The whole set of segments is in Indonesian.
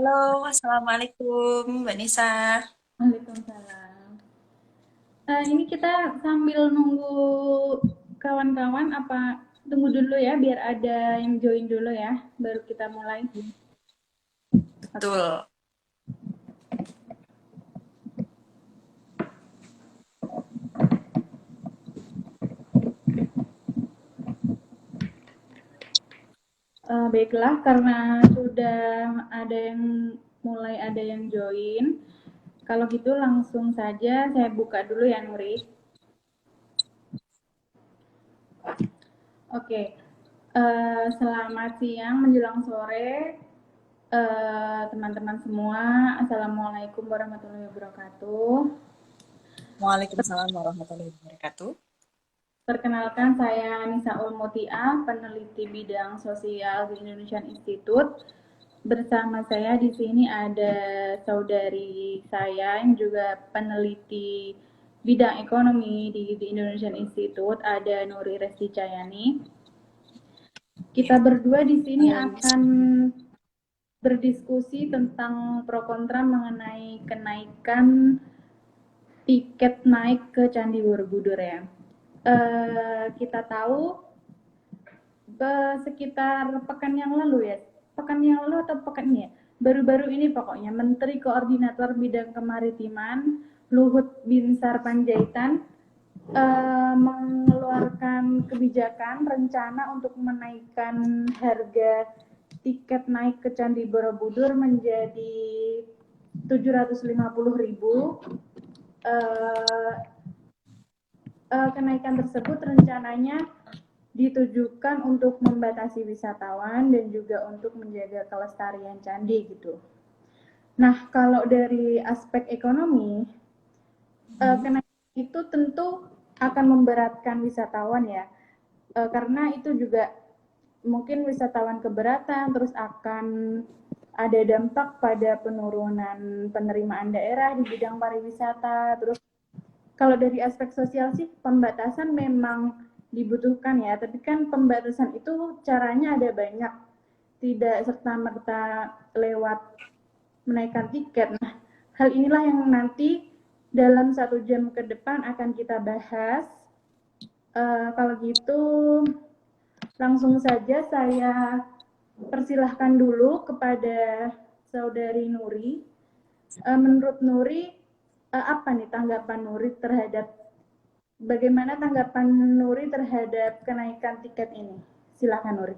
Halo, Assalamualaikum, Mbak Nisa. Waalaikumsalam. Ini kita sambil nunggu kawan-kawan, apa tunggu dulu ya, biar ada yang join dulu ya, baru kita mulai. Oke. Betul. Baiklah, karena sudah ada yang ada yang join. Kalau gitu langsung saja saya buka dulu ya, Nuri. Oke. Selamat siang menjelang sore, teman-teman semua. Assalamualaikum warahmatullahi wabarakatuh. Waalaikumsalam warahmatullahi wabarakatuh. Perkenalkan, saya Nisa Ulmutia, peneliti bidang sosial di Indonesian Institute. Bersama saya di sini ada saudari saya yang juga peneliti bidang ekonomi di Indonesian Institute, ada Nuri Resti Cayani. Kita Ya. berdua di sini Halo, akan berdiskusi tentang pro kontra mengenai kenaikan tiket naik ke Candi Borobudur ya. Kita tahu sekitar pekan yang lalu ya, pekan yang lalu atau pekan ini ya, baru-baru ini pokoknya Menteri Koordinator Bidang Kemaritiman Luhut Binsar Panjaitan mengeluarkan kebijakan rencana untuk menaikkan harga tiket naik ke Candi Borobudur menjadi 750.000. uh, Kenaikan tersebut rencananya ditujukan untuk membatasi wisatawan dan juga untuk menjaga kelestarian candi gitu. Nah, kalau dari aspek ekonomi, kenaikan itu tentu akan memberatkan wisatawan ya, karena itu juga mungkin wisatawan keberatan, terus akan ada dampak pada penurunan penerimaan daerah di bidang pariwisata. Terus kalau dari aspek sosial sih pembatasan memang dibutuhkan ya, tapi kan pembatasan itu caranya ada banyak, tidak serta merta lewat menaikkan tiket. Nah, hal inilah yang nanti dalam 1 jam ke depan akan kita bahas. Kalau gitu langsung saja saya persilahkan dulu kepada saudari Nuri. Menurut Nuri, apa nih tanggapan Nuri terhadap bagaimana tanggapan Nuri terhadap kenaikan tiket ini? Silakan Nuri.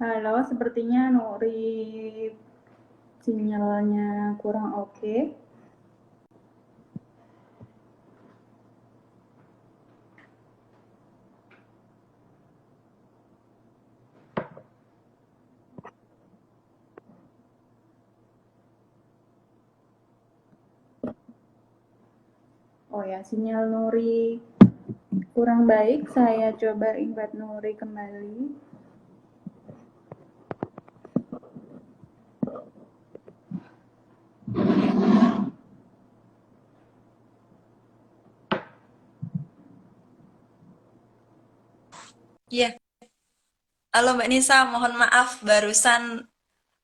Halo, sepertinya Nuri sinyalnya kurang oke. Oh ya, sinyal Nuri kurang baik. Saya coba invite Nuri kembali. Iya. Halo Mbak Nisa, mohon maaf barusan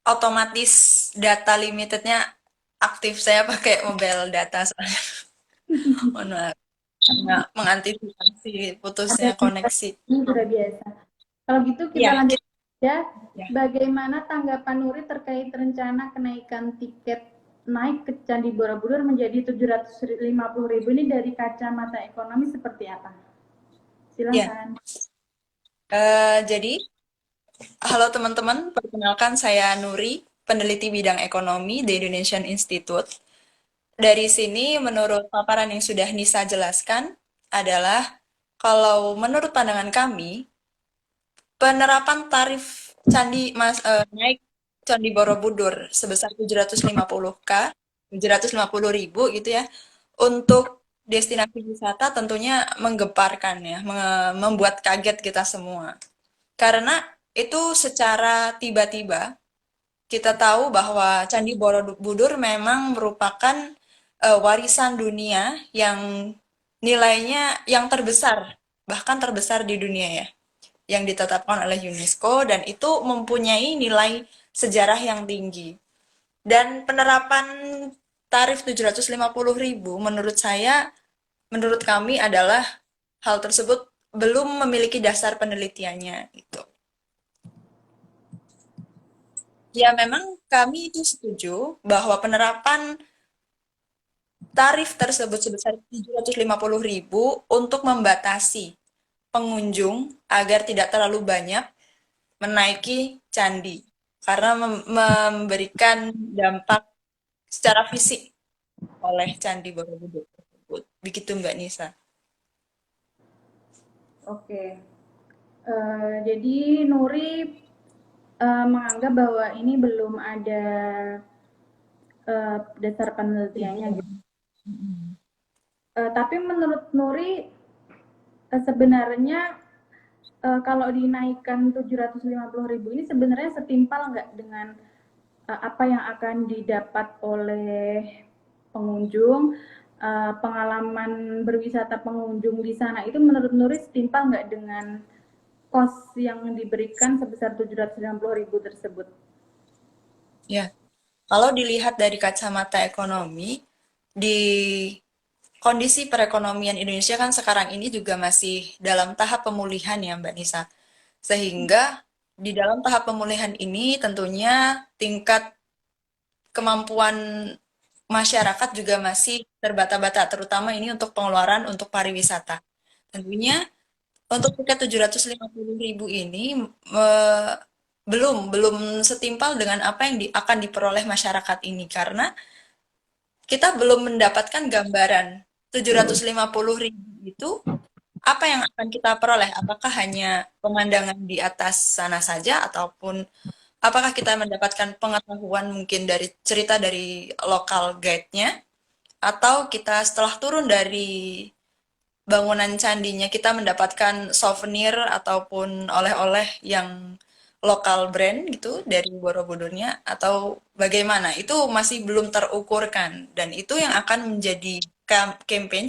otomatis data limitednya aktif. Saya pakai mobile data soalnya. Mohon maaf. Karena mengantisipasi Ada putusnya koneksi. ini sudah biasa. Kalau gitu kita Iya, lanjut ya. ya. Bagaimana tanggapan Nuri terkait rencana kenaikan tiket naik ke Candi Borobudur menjadi 750.000 ini dari kacamata ekonomi seperti apa? Ya. Silahkan. Jadi, halo teman-teman, perkenalkan saya Nuri, peneliti bidang ekonomi di Indonesian Institute. Dari sini, menurut paparan yang sudah Nisa jelaskan, adalah kalau menurut pandangan kami, penerapan tarif naik Candi Borobudur sebesar 750K, 750.000 gitu ya, untuk destinasi wisata tentunya menggemparkan ya, membuat kaget kita semua. Karena itu secara tiba-tiba kita tahu bahwa Candi Borobudur memang merupakan warisan dunia yang nilainya yang terbesar, bahkan terbesar di dunia ya, yang ditetapkan oleh UNESCO dan itu mempunyai nilai sejarah yang tinggi. Dan penerapan tarif 750.000 menurut saya, menurut kami adalah hal tersebut belum memiliki dasar penelitiannya gitu. Ya memang kami itu setuju bahwa penerapan tarif tersebut sebesar 750.000 untuk membatasi pengunjung agar tidak terlalu banyak menaiki candi karena memberikan dampak secara fisik oleh Candi Borobudur tersebut. Begitu Mbak Nisa. Oke. Jadi Nuri menganggap bahwa ini belum ada dasar penelitiannya gitu. Tapi menurut Nuri sebenarnya kalau dinaikkan 750.000 ini sebenarnya setimpal nggak dengan apa yang akan didapat oleh pengunjung, pengalaman berwisata pengunjung di sana itu menurut Nuri setimpal nggak dengan kos yang diberikan sebesar 750.000 tersebut? Ya, kalau dilihat dari kacamata ekonomi, di kondisi perekonomian Indonesia kan sekarang ini juga masih dalam tahap pemulihan ya Mbak Nisa. Sehingga di dalam tahap pemulihan ini tentunya tingkat kemampuan masyarakat juga masih terbata-bata, terutama ini untuk pengeluaran untuk pariwisata. Tentunya untuk tiket 750.000 ini belum setimpal dengan apa yang akan diperoleh masyarakat ini karena kita belum mendapatkan gambaran 750.000 itu apa yang akan kita peroleh. Apakah hanya pemandangan di atas sana saja ataupun apakah kita mendapatkan pengetahuan mungkin dari cerita dari lokal guide-nya atau kita setelah turun dari bangunan candinya kita mendapatkan souvenir ataupun oleh-oleh yang lokal brand gitu dari Borobudurnya atau bagaimana itu masih belum terukurkan dan itu yang akan menjadi campaign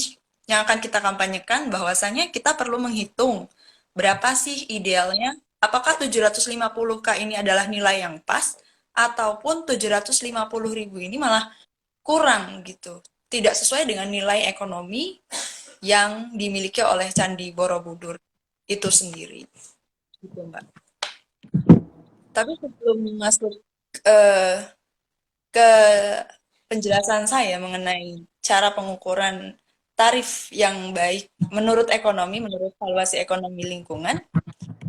yang akan kita kampanyekan bahwasanya kita perlu menghitung berapa sih idealnya apakah 750K ini adalah nilai yang pas ataupun 750.000 ini malah kurang gitu tidak sesuai dengan nilai ekonomi yang dimiliki oleh Candi Borobudur itu sendiri, gitu Mbak. Tapi sebelum masuk eh, ke penjelasan saya mengenai cara pengukuran tarif yang baik menurut ekonomi, menurut valuasi ekonomi lingkungan,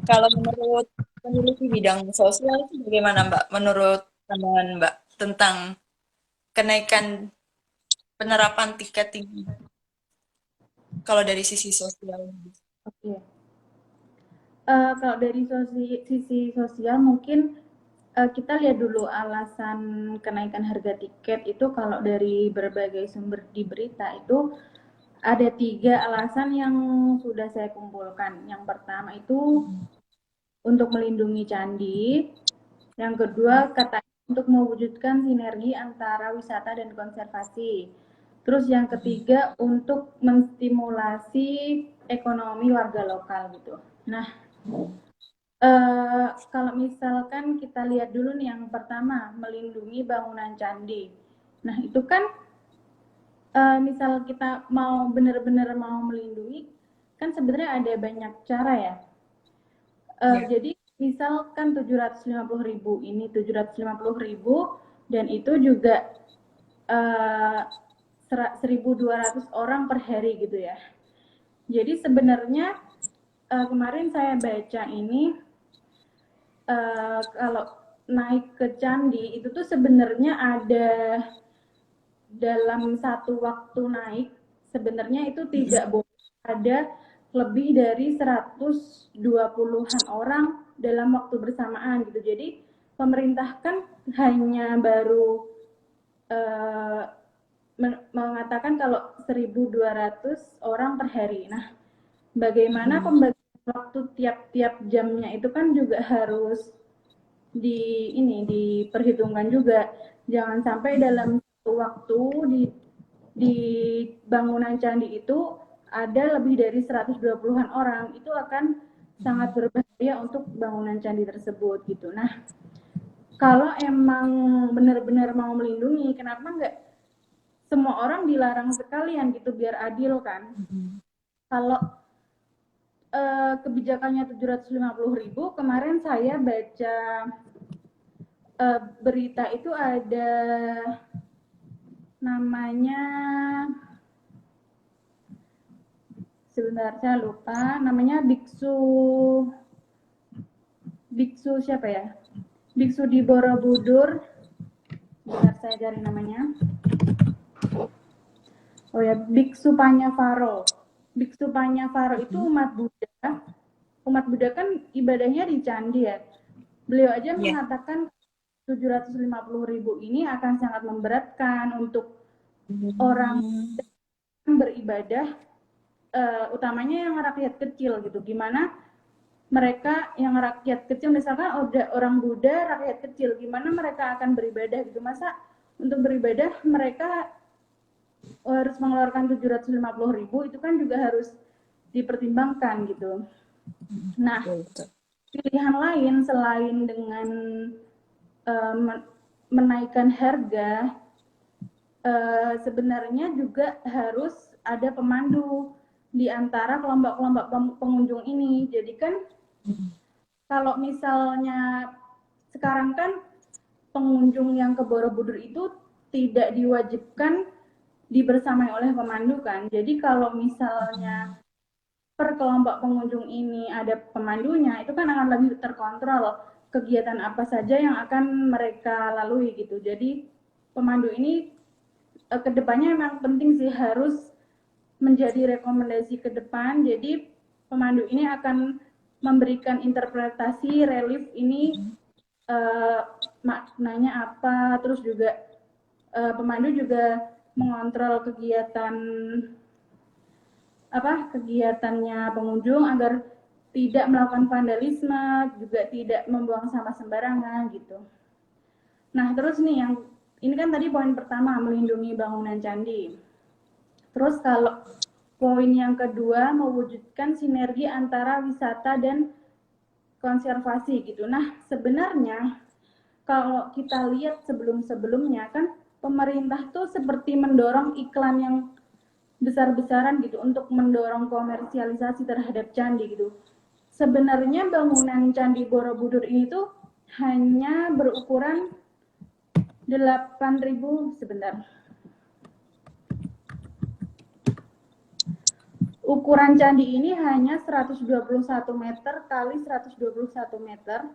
kalau menurut peneliti bidang sosial itu bagaimana Mbak? Menurut pandangan Mbak tentang kenaikan penerapan tiket tinggi kalau dari sisi sosial? Oke. Kalau dari sisi sosial mungkin kita lihat dulu alasan kenaikan harga tiket itu kalau dari berbagai sumber di berita itu ada 3 alasan yang sudah saya kumpulkan. Yang pertama itu untuk melindungi candi, yang kedua katanya untuk mewujudkan sinergi antara wisata dan konservasi. Terus yang ketiga untuk menstimulasi ekonomi warga lokal gitu. Nah, kalau misalkan kita lihat dulu nih yang pertama, melindungi bangunan candi. Nah, itu kan misal kita mau benar-benar mau melindungi, kan sebenarnya ada banyak cara ya. Ya. Jadi misalkan 750.000 ini 750.000 dan itu juga 1.200 orang per hari gitu ya. Jadi sebenarnya kemarin saya baca ini kalau naik ke candi itu tuh sebenarnya ada dalam satu waktu naik sebenarnya itu tidak boleh ada lebih dari 120-an orang dalam waktu bersamaan gitu. Jadi pemerintah kan hanya baru eh, mengatakan kalau 1.200 orang per hari. Nah, bagaimana pembagian waktu tiap-tiap jamnya itu kan juga harus diperhitungkan juga. Jangan sampai dalam satu waktu di di bangunan candi itu ada lebih dari 120-an orang, itu akan sangat berbahaya untuk bangunan candi tersebut gitu. Nah, kalau emang benar-benar mau melindungi, kenapa nggak semua orang dilarang sekalian gitu biar adil kan? Kalau kebijakannya 750.000, kemarin saya baca berita itu ada namanya, sebentar saya lupa namanya, biksu siapa ya, biksu di Borobudur, bentar saya cari namanya. Oh ya, Biksu Panyavaro. Biksu Panyavaro itu umat Buddha. Umat Buddha kan ibadahnya di candi ya. Beliau aja mengatakan 750.000 ini akan sangat memberatkan untuk orang yang beribadah, utamanya yang rakyat kecil gitu. Gimana mereka yang rakyat kecil, misalkan orang Buddha rakyat kecil, gimana mereka akan beribadah gitu? Masa untuk beribadah mereka harus mengeluarkan 750.000, itu kan juga harus dipertimbangkan gitu. Nah, pilihan lain selain dengan menaikkan harga, sebenarnya juga harus ada pemandu di antara kelompok-kelompok pengunjung ini. Jadi kan kalau misalnya sekarang kan pengunjung yang ke Borobudur itu tidak diwajibkan dibersamai oleh pemandu kan. Jadi kalau misalnya per kelompok pengunjung ini ada pemandunya, itu kan akan lebih terkontrol kegiatan apa saja yang akan mereka lalui gitu. Jadi pemandu ini kedepannya memang penting sih, harus menjadi rekomendasi ke depan. Jadi pemandu ini akan memberikan interpretasi relief ini maknanya apa, terus juga pemandu juga mengontrol kegiatannya pengunjung agar tidak melakukan vandalisme, juga tidak membuang sampah sembarangan gitu. Nah, terus nih yang ini kan tadi poin pertama, melindungi bangunan candi. Terus kalau poin yang kedua, mewujudkan sinergi antara wisata dan konservasi gitu. Nah, sebenarnya kalau kita lihat sebelum-sebelumnya kan pemerintah tuh seperti mendorong iklan yang besar-besaran gitu untuk mendorong komersialisasi terhadap candi gitu. Sebenarnya bangunan Candi Borobudur ini tuh hanya berukuran 8.000, sebentar. Ukuran candi ini hanya 121 meter kali 121 meter,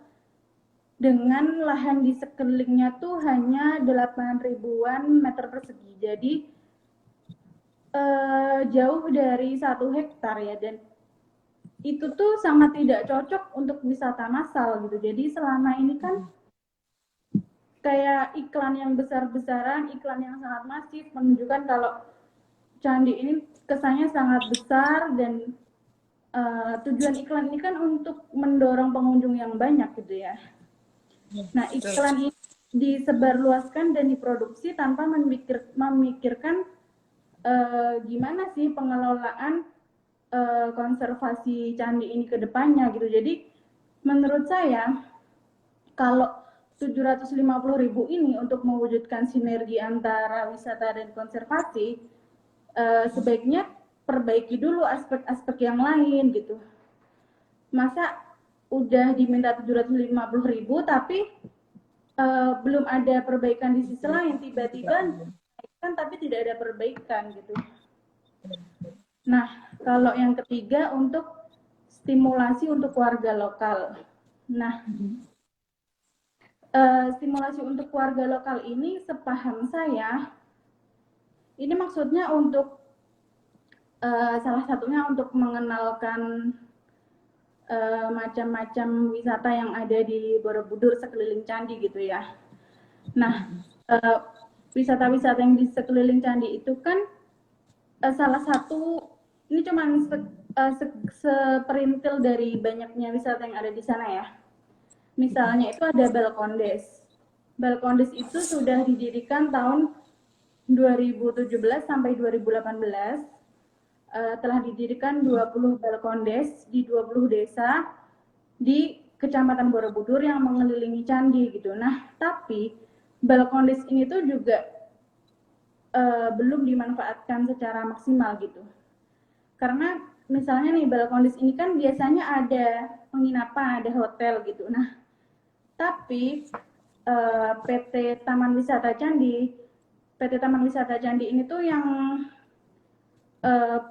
dengan lahan di sekelilingnya tuh hanya 8.000-an meter persegi. Jadi jauh dari 1 hektar ya, dan itu tuh sangat tidak cocok untuk wisata massal gitu. Jadi selama ini kan kayak iklan yang besar-besaran, iklan yang sangat masif menunjukkan kalau candi ini kesannya sangat besar, dan tujuan iklan ini kan untuk mendorong pengunjung yang banyak gitu ya. Nah, iklan ini disebarluaskan dan diproduksi tanpa memikirkan gimana sih pengelolaan konservasi candi ini ke depannya gitu. Jadi menurut saya kalau 750.000 ini untuk mewujudkan sinergi antara wisata dan konservasi, sebaiknya perbaiki dulu aspek-aspek yang lain gitu. Masa udah diminta 750.000 tapi belum ada perbaikan di sisi lain, tiba-tiba kan tapi tidak ada perbaikan gitu. Nah, kalau yang ketiga untuk stimulasi untuk warga lokal. Nah, stimulasi untuk warga lokal ini sepaham saya, ini maksudnya untuk salah satunya untuk mengenalkan macam-macam wisata yang ada di Borobudur sekeliling candi gitu ya. Nah, wisata-wisata yang di sekeliling candi itu kan salah satu, ini cuma seperintil dari banyaknya wisata yang ada di sana ya. Misalnya itu ada Balkondes. Balkondes itu sudah didirikan tahun 2017 sampai 2018 telah didirikan 20 balkondes di 20 desa di Kecamatan Borobudur yang mengelilingi candi gitu. Nah, tapi balkondes ini tuh juga belum dimanfaatkan secara maksimal gitu. Karena misalnya nih balkondes ini kan biasanya ada penginapan, ada hotel gitu. Nah, tapi PT Taman Wisata Candi, PT Taman Wisata Candi ini tuh yang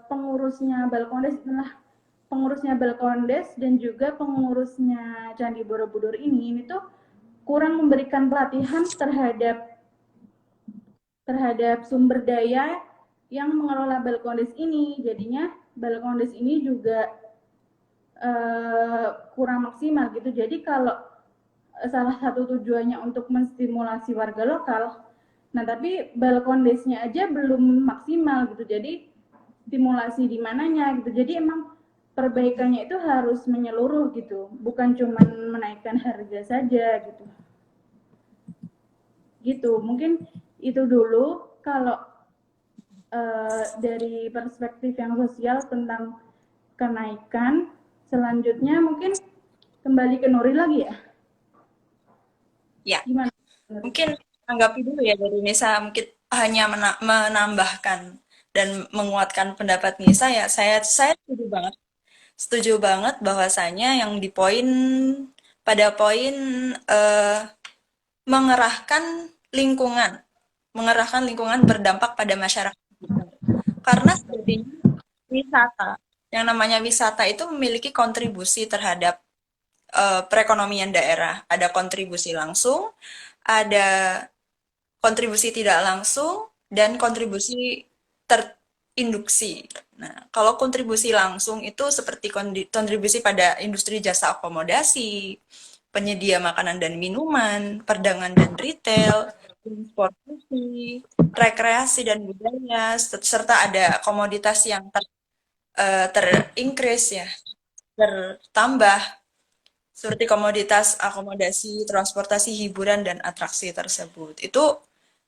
pengurusnya Balkondes adalah pengurusnya Balkondes dan juga pengurusnya Candi Borobudur ini tuh kurang memberikan pelatihan terhadap sumber daya yang mengelola Balkondes ini. Jadinya Balkondes ini juga kurang maksimal gitu. Jadi kalau salah satu tujuannya untuk menstimulasi warga lokal, nah tapi balkondesnya aja belum maksimal gitu. Jadi stimulasi di mananya gitu. Jadi emang perbaikannya itu harus menyeluruh gitu, bukan cuma menaikkan harga saja gitu. Gitu, mungkin itu dulu kalau dari perspektif yang sosial tentang kenaikan. Selanjutnya mungkin kembali ke Nuri lagi ya. Ya, Gimana Nuri? mungkin tanggapi dulu ya dari Nisa, mungkin hanya menambahkan dan menguatkan pendapat Nisa ya. Saya setuju banget bahwasanya yang di poin pada poin eh, mengerahkan lingkungan, mengerahkan lingkungan berdampak pada masyarakat. Karena sepertinya wisata, yang namanya wisata itu memiliki kontribusi terhadap perekonomian daerah. Ada kontribusi langsung, ada kontribusi tidak langsung, dan kontribusi terinduksi. Nah, kalau kontribusi langsung itu seperti kontribusi pada industri jasa akomodasi, penyedia makanan dan minuman, perdagangan dan retail, transportasi, rekreasi dan budaya, serta ada komoditas yang terincrease ya, bertambah seperti komoditas akomodasi, transportasi, hiburan, dan atraksi tersebut. Itu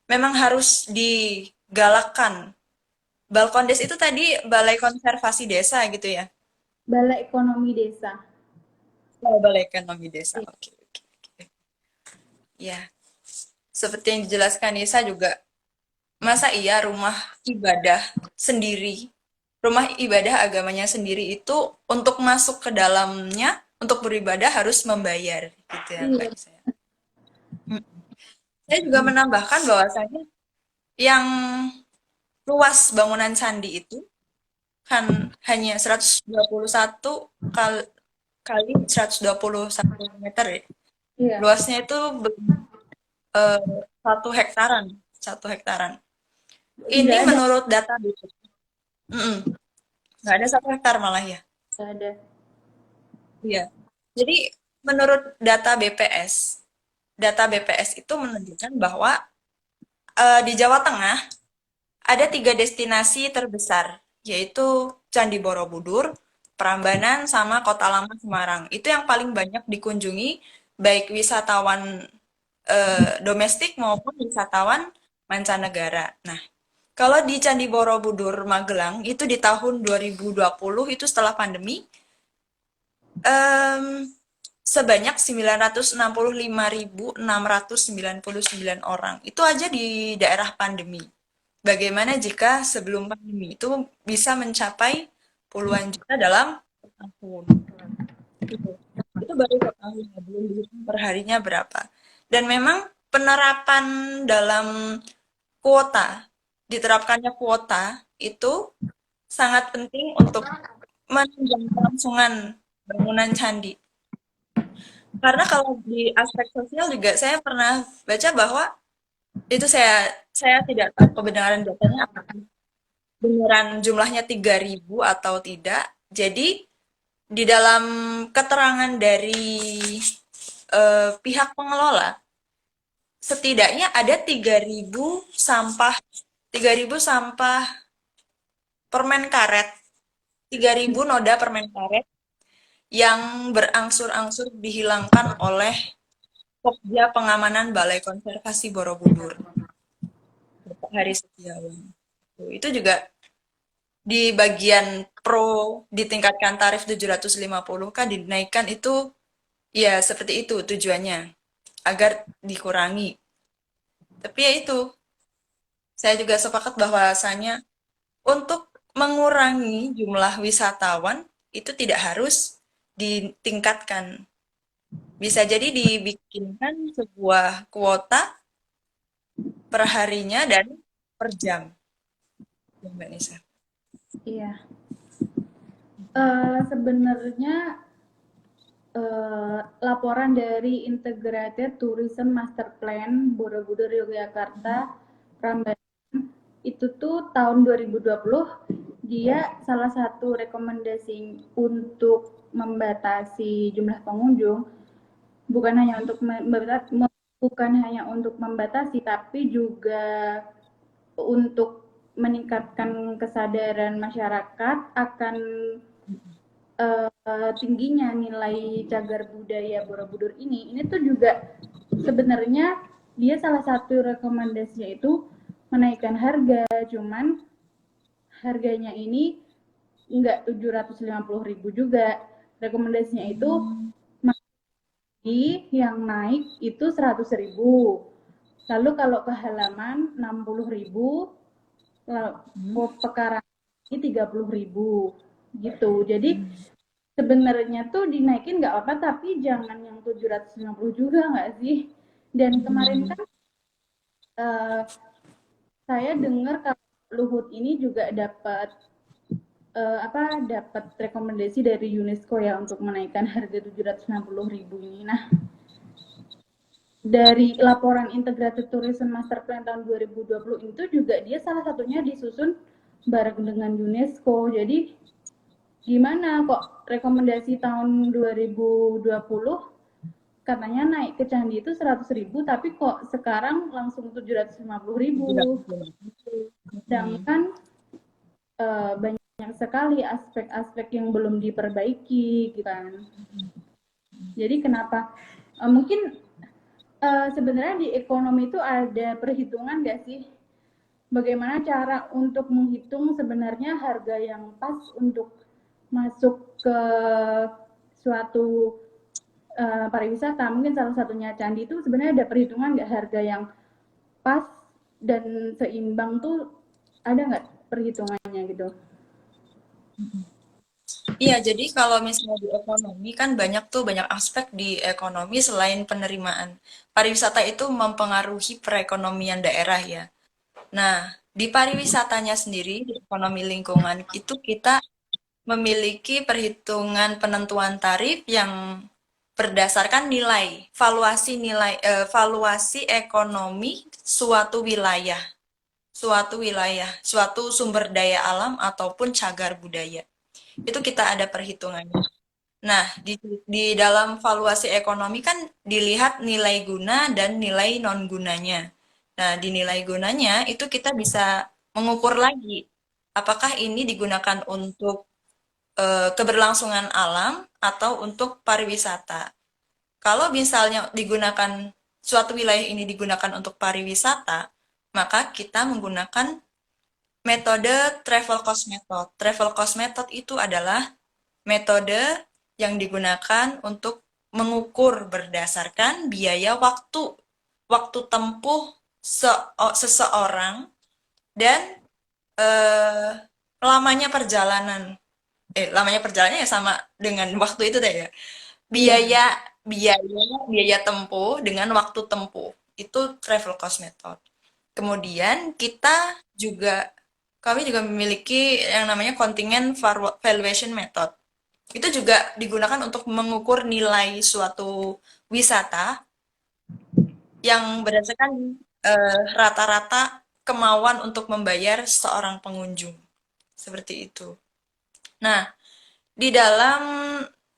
memang harus digalakkan. Balkondes itu tadi Balai Konservasi Desa gitu ya? Balai Ekonomi Desa. Oh, Balai Ekonomi Desa. Oke, oke, oke. Ya, seperti yang dijelaskan Nisa juga, masa iya rumah ibadah sendiri, rumah ibadah agamanya sendiri itu untuk masuk ke dalamnya, untuk beribadah harus membayar, gitu ya Mbak Iya. Nisa. Hmm. Saya juga menambahkan bahwasanya yang luas bangunan candi itu kan hanya 121 kali, kali 121 meter ya. Iya. Luasnya itu eh, 1 hektaran, 1 hektaran. Ini Nggak ada. menurut data BPS. Mm-mm. Nggak ada 1 hektar malah ya. Nggak ada. Iya. Jadi menurut data BPS itu menunjukkan bahwa di Jawa Tengah ada 3 destinasi terbesar, yaitu Candi Borobudur, Prambanan, sama Kota Lama Semarang. Itu yang paling banyak dikunjungi baik wisatawan domestik maupun wisatawan mancanegara. Nah, kalau di Candi Borobudur Magelang itu di tahun 2020 itu setelah pandemi em, sebanyak 965.699 orang. Itu aja di daerah pandemi. Bagaimana jika sebelum pandemi itu bisa mencapai puluhan juta dalam tahun? Gitu. Itu baru per tahun, belum dihitung per harinya berapa. Dan memang penerapan dalam kuota, diterapkannya kuota itu sangat penting untuk menunjang kelangsungan bangunan candi. Karena kalau di aspek sosial juga saya pernah baca bahwa itu saya tidak tahu kebenaran datanya apakah beneran jumlahnya 3.000 atau tidak. Jadi di dalam keterangan dari pihak pengelola, setidaknya ada 3.000 sampah permen karet, 3.000 noda permen karet yang berangsur-angsur dihilangkan oleh Pokja Pengamanan Balai Konservasi Borobudur. hari setiawan. Itu juga di bagian pro ditingkatkan tarif 750 kan dinaikkan itu ya seperti itu tujuannya agar dikurangi. Tapi ya itu, saya juga sepakat bahwasanya untuk mengurangi jumlah wisatawan itu tidak harus ditingkatkan. Bisa jadi dibikinkan sebuah kuota per harinya dan per jam, ya Mbak Nisa. Iya. Sebenarnya laporan dari Integrated Tourism Master Plan Borobudur Yogyakarta Prambanan itu tuh tahun 2020 dia salah satu rekomendasi untuk membatasi jumlah pengunjung bukan hanya untuk membatasi tapi juga untuk meningkatkan kesadaran masyarakat akan tingginya nilai cagar budaya Borobudur ini tuh juga sebenarnya dia salah satu rekomendasinya itu menaikkan harga, cuman harganya ini enggak 750.000 juga. Rekomendasinya itu yang naik itu 100.000. Lalu kalau ke halaman 60.000, lalu pekarangan ini 30.000 gitu. Jadi sebenarnya tuh dinaikin nggak apa tapi jangan yang 750 juga nggak sih? Dan kemarin kan saya dengar kalau Luhut ini juga dapat dapat rekomendasi dari UNESCO ya untuk menaikkan harga 760.000 ini. Nah, dari laporan Integrated Tourism Master Plan tahun 2020 itu juga dia salah satunya disusun bareng dengan UNESCO. Jadi gimana kok rekomendasi tahun 2020 katanya naik ke Candi itu 100.000 tapi kok sekarang langsung 750.000. Sedangkan banyak sekali aspek-aspek yang belum diperbaiki gitu kan. Jadi kenapa mungkin sebenarnya di ekonomi itu ada perhitungan nggak sih? Bagaimana cara untuk menghitung sebenarnya harga yang pas untuk masuk ke suatu pariwisata? Mungkin salah satunya candi itu sebenarnya ada perhitungan nggak harga yang pas dan seimbang tuh ada nggak perhitungannya gitu? Iya, jadi kalau misalnya di ekonomi kan banyak tuh banyak aspek di ekonomi selain penerimaan. Pariwisata itu mempengaruhi perekonomian daerah ya. Nah, di pariwisatanya sendiri, di ekonomi lingkungan itu kita memiliki perhitungan penentuan tarif yang berdasarkan valuasi ekonomi suatu wilayah, suatu sumber daya alam ataupun cagar budaya. Itu kita ada perhitungannya. Nah, di dalam valuasi ekonomi kan dilihat nilai guna dan nilai non gunanya. Nah, di nilai gunanya itu kita bisa mengukur lagi apakah ini digunakan untuk keberlangsungan alam atau untuk pariwisata. Kalau misalnya digunakan suatu wilayah ini digunakan untuk pariwisata, maka kita menggunakan metode travel cost method. Travel cost method itu adalah metode yang digunakan untuk mengukur berdasarkan biaya waktu tempuh seseorang dan eh, lamanya perjalanan. Lamanya perjalanan ya sama dengan waktu itu deh ya. Iya. Biaya biaya tempuh dengan waktu tempuh. Itu travel cost method. Kemudian kami juga memiliki yang namanya kontingen valuation method. Itu juga digunakan untuk mengukur nilai suatu wisata yang berdasarkan rata-rata kemauan untuk membayar seorang pengunjung. Seperti itu. Nah, di dalam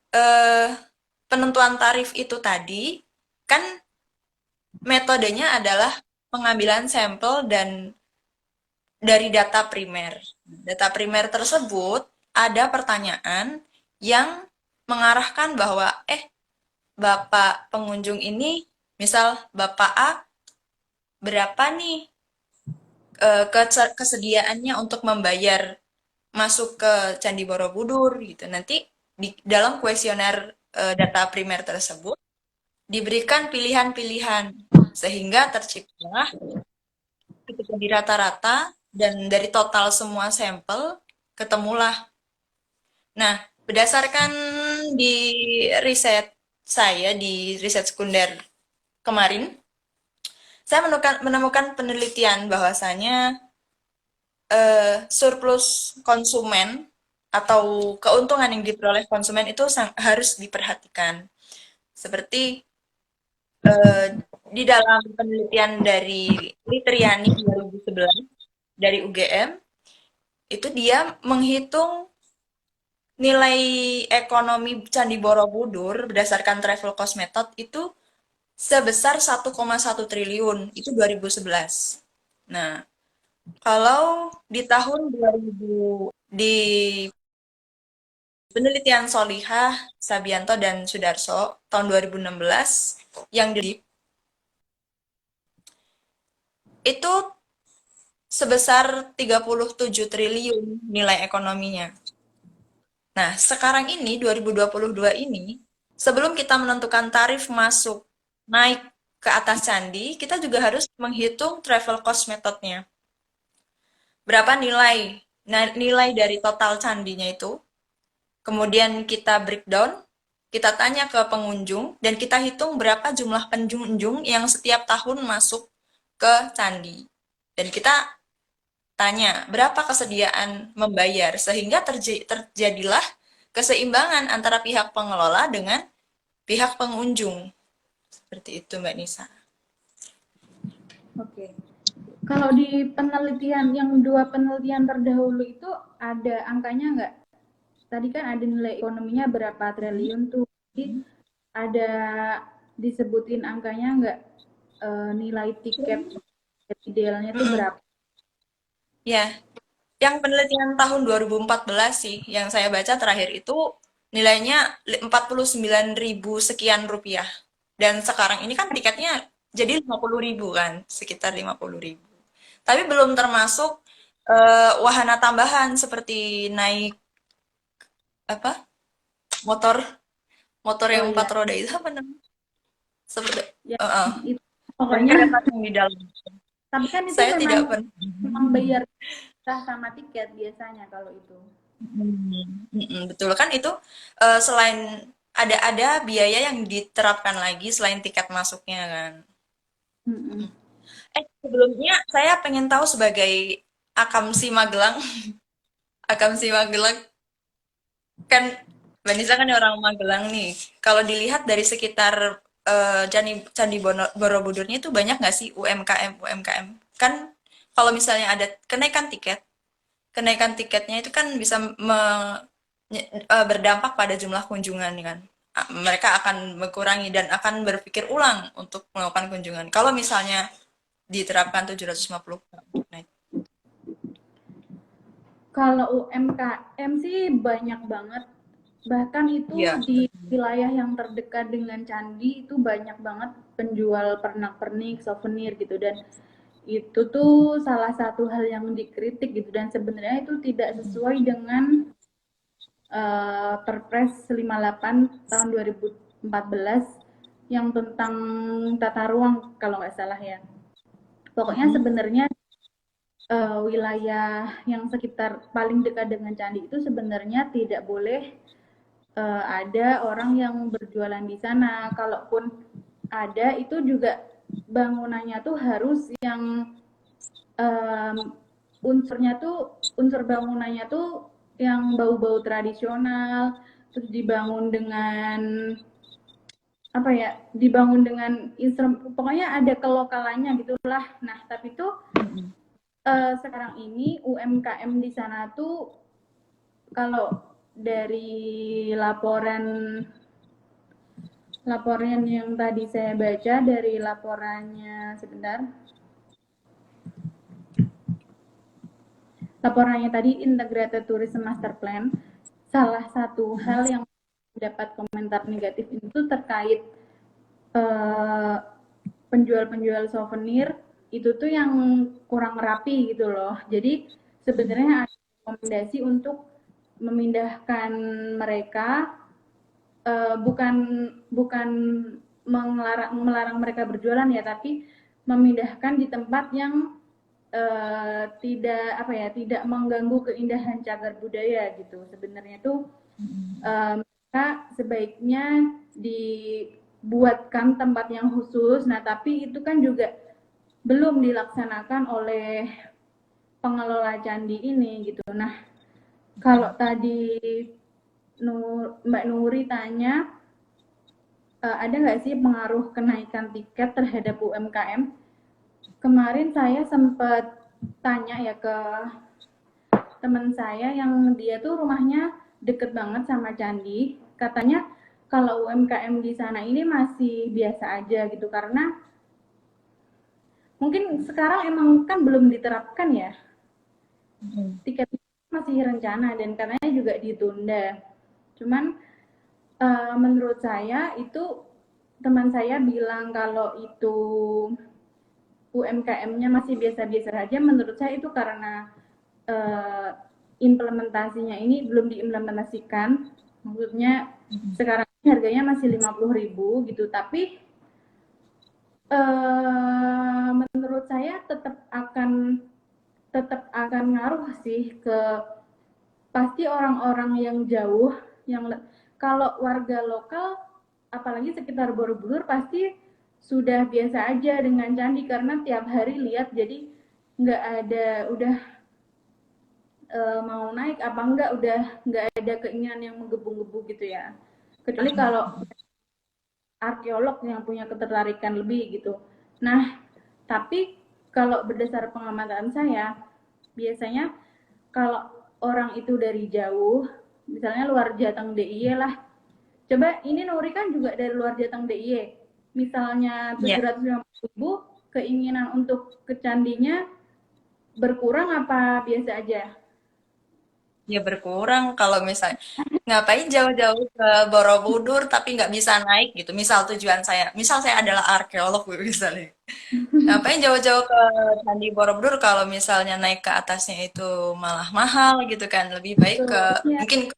eh, penentuan tarif itu tadi, kan metodenya adalah pengambilan sampel dan dari data primer. Data primer tersebut ada pertanyaan yang mengarahkan bahwa, Bapak pengunjung ini, misal Bapak A, berapa nih kesediaannya untuk membayar masuk ke Candi Borobudur gitu. Nanti di dalam kuesioner data primer tersebut diberikan pilihan-pilihan sehingga terciptalah ketika di rata-rata dan dari total semua sampel ketemulah. Nah, berdasarkan di riset saya di riset sekunder kemarin, saya menemukan penelitian bahwasanya surplus konsumen atau keuntungan yang diperoleh konsumen itu harus diperhatikan. Seperti eh, di dalam penelitian dari Litriani 2011 dari UGM, itu dia menghitung nilai ekonomi Candi Borobudur berdasarkan travel cost method itu sebesar 1,1 triliun, itu 2011. Nah, kalau di tahun 2000 di penelitian Solihah, Sabianto, dan Sudarso tahun 2016 yang itu sebesar 37 triliun nilai ekonominya. Nah, sekarang ini 2022 ini sebelum kita menentukan tarif masuk naik ke atas candi, kita juga harus menghitung travel cost methodnya. Berapa nilai? Nah, nilai dari total candinya itu. Kemudian kita breakdown, kita tanya ke pengunjung, dan kita hitung berapa jumlah pengunjung yang setiap tahun masuk ke candi. Dan kita tanya berapa kesediaan membayar, sehingga terjadilah keseimbangan antara pihak pengelola dengan pihak pengunjung. Seperti itu, Mbak Nisa. Oke. Kalau di penelitian yang dua penelitian terdahulu itu ada angkanya nggak? Tadi kan ada nilai ekonominya berapa triliun tuh. Jadi ada disebutin angkanya nggak? Nilai tiket idealnya tuh berapa? Ya, yang penelitian tahun 2014 sih, yang saya baca terakhir itu nilainya 49.000 sekian rupiah. Dan sekarang ini kan tiketnya jadi 50.000 kan, sekitar 50.000. Tapi belum termasuk wahana tambahan seperti naik apa motor motor Oh yang empat iya, roda itu apa namanya? Seperti ya uh, itu dan pokoknya. kereta yang di dalam. Tapi kan itu Saya memang tidak pernah. bayar sama tiket biasanya kalau itu. Betul kan itu selain ada biaya yang diterapkan lagi selain tiket masuknya kan. Mm-mm. Sebelumnya saya pengen tahu sebagai Akamsi Magelang, Akamsi Magelang kan Mbak Nisa kan orang Magelang nih. Kalau dilihat dari sekitar Candi Borobudurnya itu banyak nggak sih UMKM UMKM? Kan kalau misalnya ada kenaikan tiketnya itu kan bisa berdampak pada jumlah kunjungan kan. Mereka akan mengurangi dan akan berpikir ulang untuk melakukan kunjungan. Kalau misalnya diterapkan 750 naik. Kalau UMKM sih banyak banget. Bahkan itu Iya. di wilayah yang terdekat dengan candi itu banyak banget penjual pernak-pernik, souvenir gitu, dan itu tuh salah satu hal yang dikritik gitu, dan sebenarnya itu tidak sesuai dengan Perpres 58 tahun 2014 yang tentang tata ruang kalau nggak salah ya. Pokoknya sebenarnya wilayah yang sekitar paling dekat dengan candi itu sebenarnya tidak boleh ada orang yang berjualan di sana. Kalaupun ada itu juga bangunannya tuh harus yang um, unsur bangunannya tuh yang bau-bau tradisional, terus dibangun dengan apa ya, dibangun dengan instrumen, pokoknya ada kelokalannya gitulah. Nah tapi tuh sekarang ini UMKM di sana tuh kalau dari laporan laporan yang tadi saya baca, dari laporannya sebentar, laporannya tadi Integrated Tourism Master Plan, salah satu hal yang dapat komentar negatif itu terkait penjual-penjual souvenir itu tuh yang kurang rapi gitu loh. Jadi sebenarnya ada rekomendasi untuk memindahkan mereka, bukan bukan melarang mereka berjualan ya, tapi memindahkan di tempat yang tidak apa ya, tidak mengganggu keindahan cagar budaya gitu. Sebenarnya tuh mereka sebaiknya dibuatkan tempat yang khusus. Nah, tapi itu kan juga belum dilaksanakan oleh pengelola candi ini gitu. Nah, kalau tadi Mbak Nuri tanya, ada nggak sih pengaruh kenaikan tiket terhadap UMKM? Kemarin saya sempat tanya ya ke teman saya yang dia tuh rumahnya deket banget sama candi. Katanya kalau UMKM di sana ini masih biasa aja gitu, karena mungkin sekarang emang kan belum diterapkan ya, tiket masih rencana dan katanya juga ditunda. Cuman menurut saya itu, teman saya bilang kalau itu UMKM-nya masih biasa-biasa saja. Menurut saya itu karena uh, implementasinya ini belum diimplementasikan. Maksudnya sekarang harganya masih 50.000 gitu, tapi menurut saya tetap akan ngaruh sih ke, pasti orang-orang yang jauh, yang kalau warga lokal apalagi sekitar Borobudur pasti sudah biasa aja dengan candi karena tiap hari lihat, jadi nggak ada udah mau naik apa enggak, udah nggak ada keinginan yang menggebu-gebu gitu ya, kecuali kalau arkeolog yang punya ketertarikan lebih gitu. Nah, tapi kalau berdasar pengamatan saya, biasanya kalau orang itu dari jauh, misalnya luar Jateng DIY lah. Coba ini Nuri kan juga dari luar Jateng DIY. Misalnya Ya, 750.000, keinginan untuk ke candinya berkurang apa biasa aja? ya berkurang kalau misalnya ngapain jauh-jauh ke Borobudur tapi nggak bisa naik gitu. Misal saya adalah arkeolog misalnya. Ngapain jauh-jauh ke Candi Borobudur kalau misalnya naik ke atasnya itu malah mahal gitu kan. Lebih baik ke Iya, mungkin ke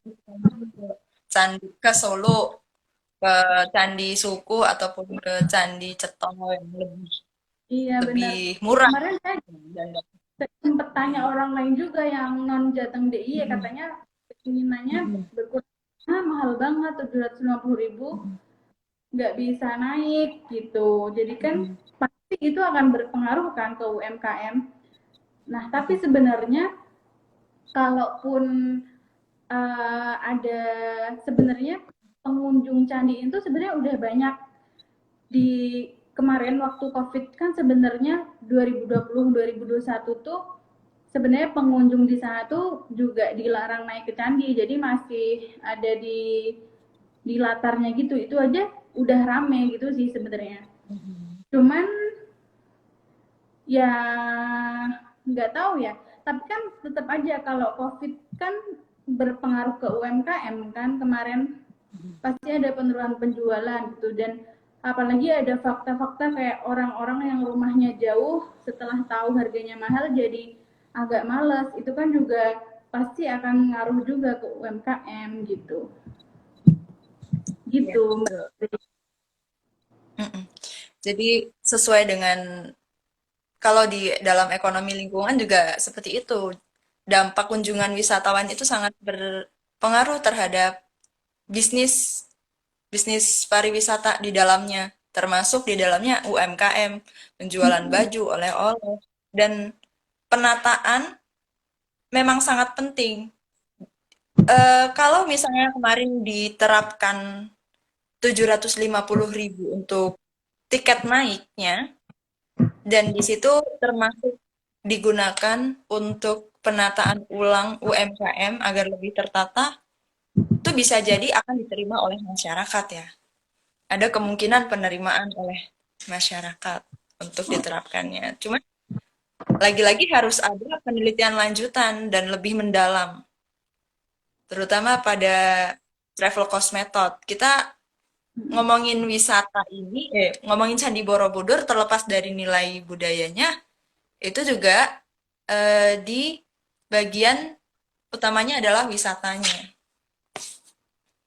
Candi ke Solo, ke Candi Suku ataupun ke Candi Cetoro yang lebih iya lebih benar. murah. Kemarin saya Dan sempat tanya orang lain juga yang non Jateng DIY, katanya keinginannya berkurang. Ah, mahal banget 750.000, nggak bisa naik gitu. Jadi kan pasti itu akan berpengaruh kan ke UMKM. Nah, tapi sebenarnya kalaupun ada, sebenarnya pengunjung candi itu sebenarnya udah banyak. Di kemarin waktu COVID kan sebenarnya 2020-2021 tuh sebenarnya pengunjung di sana tuh juga dilarang naik ke candi, jadi masih ada di latarnya gitu. Itu aja udah rame gitu sih sebenarnya. Cuman ya nggak tahu ya, tapi kan tetap aja kalau COVID kan berpengaruh ke UMKM kan. Kemarin pasti ada penurunan penjualan gitu, dan apalagi ada fakta-fakta kayak orang-orang yang rumahnya jauh setelah tahu harganya mahal jadi agak males, itu kan juga pasti akan ngaruh juga ke UMKM gitu ya, gitu Mbak. betul. Mm-mm. Jadi sesuai dengan kalau di dalam ekonomi lingkungan juga seperti itu. Dampak kunjungan wisatawan itu sangat berpengaruh terhadap bisnis bisnis pariwisata di dalamnya, termasuk di dalamnya UMKM, penjualan baju, oleh-oleh, dan penataan memang sangat penting. Kalau misalnya kemarin diterapkan 750.000 untuk tiket naiknya, dan di situ termasuk digunakan untuk penataan ulang UMKM agar lebih tertata, itu bisa jadi akan diterima oleh masyarakat ya. Ada kemungkinan penerimaan oleh masyarakat untuk diterapkannya. Cuma lagi-lagi harus ada penelitian lanjutan dan lebih mendalam, terutama pada travel cost method. Kita ngomongin wisata ini, ngomongin Candi Borobudur terlepas dari nilai budayanya, itu juga di bagian utamanya adalah wisatanya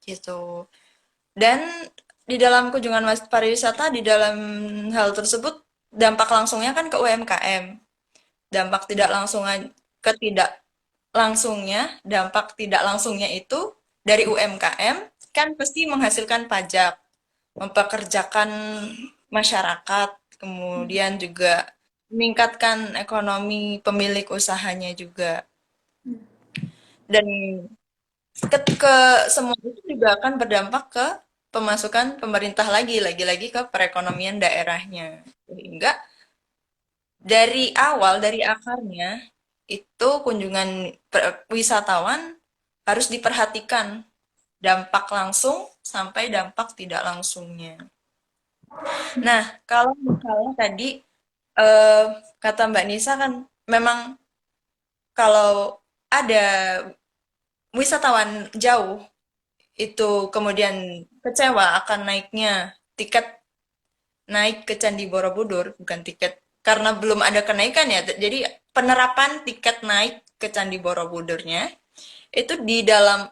gitu. Dan di dalam kunjungan pariwisata di dalam hal tersebut dampak langsungnya kan ke UMKM. Dampak tidak langsung ke tidak langsungnya, dampak tidak langsungnya itu dari UMKM kan pasti menghasilkan pajak, mempekerjakan masyarakat, kemudian juga meningkatkan ekonomi pemilik usahanya juga. Dan ke semua itu juga akan berdampak ke pemasukan pemerintah lagi-lagi ke perekonomian daerahnya. Sehingga dari awal, dari akarnya, itu kunjungan wisatawan harus diperhatikan dampak langsung sampai dampak tidak langsungnya. Nah, kalau misalnya tadi eh, kata Mbak Nisa kan memang kalau ada wisatawan jauh itu kemudian kecewa akan naiknya tiket naik ke Candi Borobudur, bukan tiket karena belum ada kenaikan ya. Jadi penerapan tiket naik ke Candi Borobudurnya itu di dalam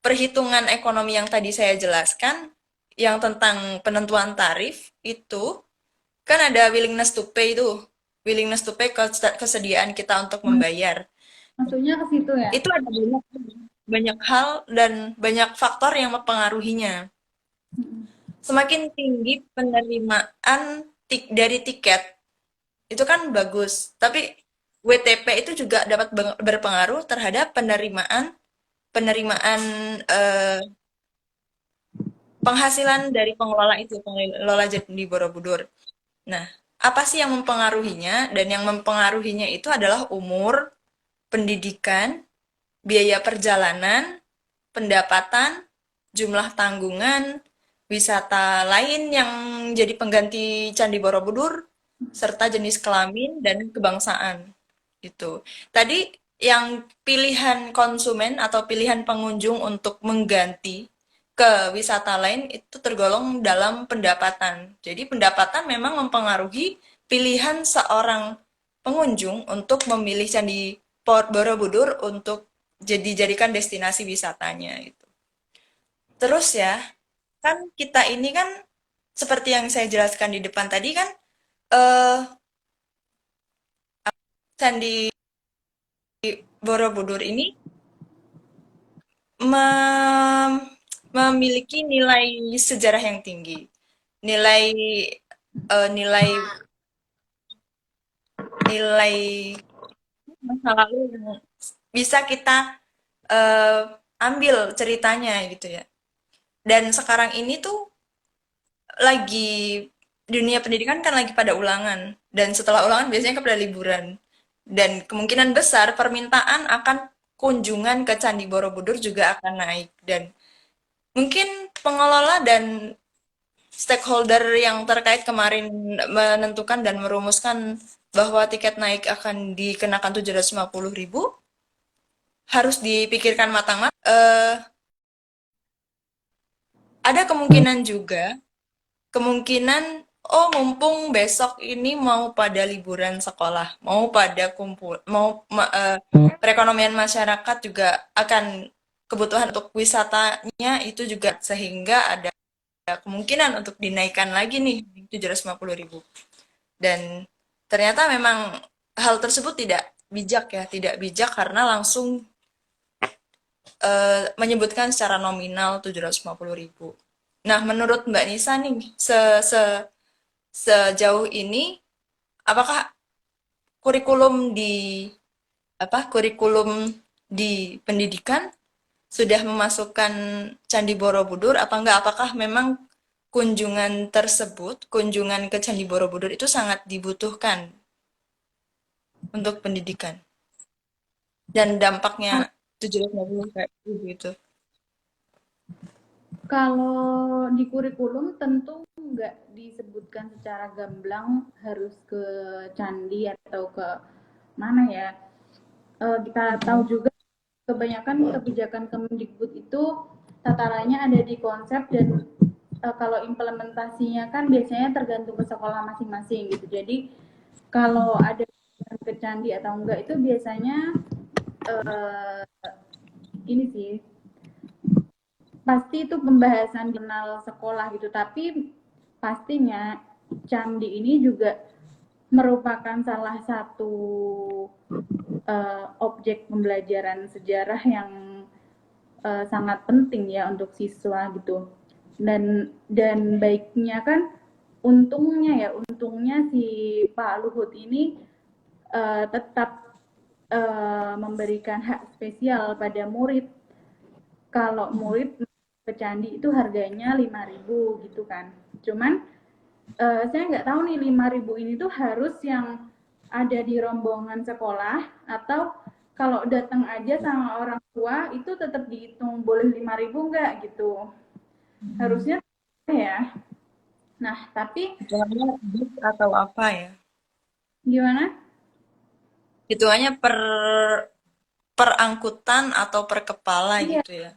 perhitungan ekonomi yang tadi saya jelaskan, yang tentang penentuan tarif itu kan ada willingness to pay itu, willingness to pay kesediaan kita untuk membayar. Maksudnya ke situ ya? Itu ada banyak hal dan banyak faktor yang mempengaruhinya. Semakin tinggi penerimaan dari tiket, itu kan bagus. Tapi WTP itu juga dapat berpengaruh terhadap penerimaan penerimaan eh, penghasilan dari pengelola itu, pengelola Candi Borobudur. Nah, apa sih yang mempengaruhinya? Dan yang mempengaruhinya itu adalah umur, pendidikan, biaya perjalanan, pendapatan, jumlah tanggungan, wisata lain yang jadi pengganti Candi Borobudur, serta jenis kelamin dan kebangsaan. Gitu. Tadi yang pilihan konsumen atau pilihan pengunjung untuk mengganti ke wisata lain itu tergolong dalam pendapatan. Jadi pendapatan memang mempengaruhi pilihan seorang pengunjung untuk memilih Candi Borobudur untuk dijadikan destinasi wisatanya itu. Terus ya, kan kita ini kan seperti yang saya jelaskan di depan tadi kan eh Candi Borobudur ini memiliki nilai sejarah yang tinggi. Nilai nilai nilai masa lalu yang bisa kita eh, ambil ceritanya gitu ya. Dan sekarang ini tuh lagi dunia pendidikan kan lagi pada ulangan dan setelah ulangan biasanya kepada liburan. Dan kemungkinan besar permintaan akan kunjungan ke Candi Borobudur juga akan naik dan mungkin pengelola dan stakeholder yang terkait kemarin menentukan dan merumuskan bahwa tiket naik akan dikenakan 750.000 harus dipikirkan matang-matang. Ada kemungkinan juga, kemungkinan oh mumpung besok ini mau pada liburan sekolah, mau pada kumpul, perekonomian masyarakat juga akan kebutuhan untuk wisatanya itu juga sehingga ada kemungkinan untuk dinaikkan lagi nih 750.000. Dan ternyata memang hal tersebut tidak bijak ya, tidak bijak karena langsung menyebutkan secara nominal 750.000. Nah, menurut Mbak Nisa nih, sejauh ini apakah kurikulum di kurikulum di pendidikan sudah memasukkan Candi Borobudur apa enggak? Apakah memang kunjungan tersebut, kunjungan ke Candi Borobudur itu sangat dibutuhkan untuk pendidikan dan dampaknya 750.000 itu? Kalau di kurikulum tentu nggak disebutkan secara gamblang harus ke candi atau ke mana ya. Kita tahu juga kebanyakan kebijakan Kemendikbud itu tatarannya ada di konsep dan kalau implementasinya kan biasanya tergantung ke sekolah masing-masing gitu. Jadi kalau ada ke candi atau enggak itu biasanya ini sih pasti itu pembahasan jurnal sekolah gitu, tapi pastinya candi ini juga merupakan salah satu objek pembelajaran sejarah yang sangat penting ya untuk siswa gitu. Dan baiknya kan untungnya si Pak Luhut ini tetap memberikan hak spesial pada murid. Kalau murid ke candi itu harganya 5.000 gitu kan. Cuman saya nggak tahu nih 5.000 ini tuh harus yang ada di rombongan sekolah atau kalau datang aja sama orang tua itu tetap dihitung boleh 5.000 nggak gitu. Harusnya ya. Nah, tapi Hitungannya bis atau apa ya? gimana? Hitungannya per angkutan atau per kepala Iya, gitu ya?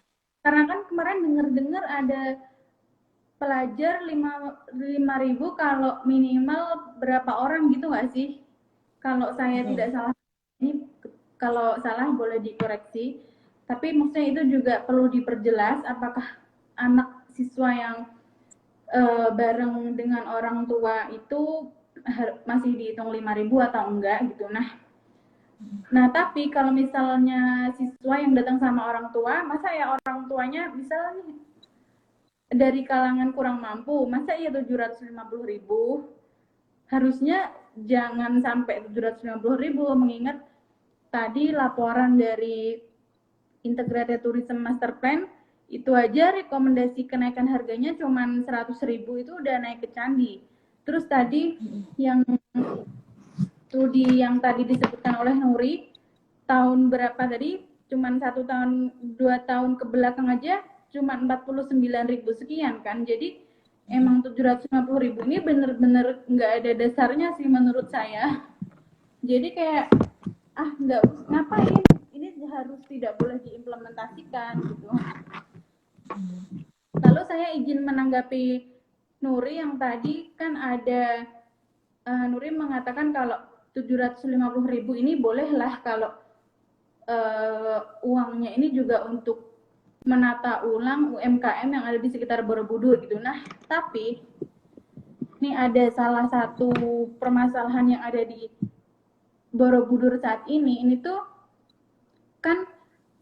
karena kan kemarin dengar-dengar ada pelajar 5.000 kalau minimal berapa orang gitu nggak sih? Kalau saya tidak salah, ini kalau salah boleh dikoreksi. Tapi maksudnya itu juga perlu diperjelas apakah anak siswa yang bareng dengan orang tua itu masih dihitung 5.000 atau enggak gitu. Nah, tapi kalau misalnya siswa yang datang sama orang tua, masa ya orang tuanya misalnya dari kalangan kurang mampu, masa iya 750.000? Harusnya jangan sampai 750.000, mengingat tadi laporan dari Integrated Tourism Master Plan itu aja rekomendasi kenaikan harganya cuma 100.000 itu udah naik ke candi. Terus tadi yang studi yang tadi disebutkan oleh Nuri, tahun berapa tadi? Cuman 1 tahun, 2 tahun ke belakang aja cuma 49.000 sekian kan. Jadi emang 750.000 ini bener-bener nggak ada dasarnya sih menurut saya. Jadi kayak nggak ngapain, ini harus tidak boleh diimplementasikan gitu. Lalu saya izin menanggapi Nuri yang tadi kan ada Nuri mengatakan kalau 750.000 ini bolehlah kalau uangnya ini juga untuk menata ulang UMKM yang ada di sekitar Borobudur gitu. Nah, tapi ini ada salah satu permasalahan yang ada di Borobudur saat ini tuh kan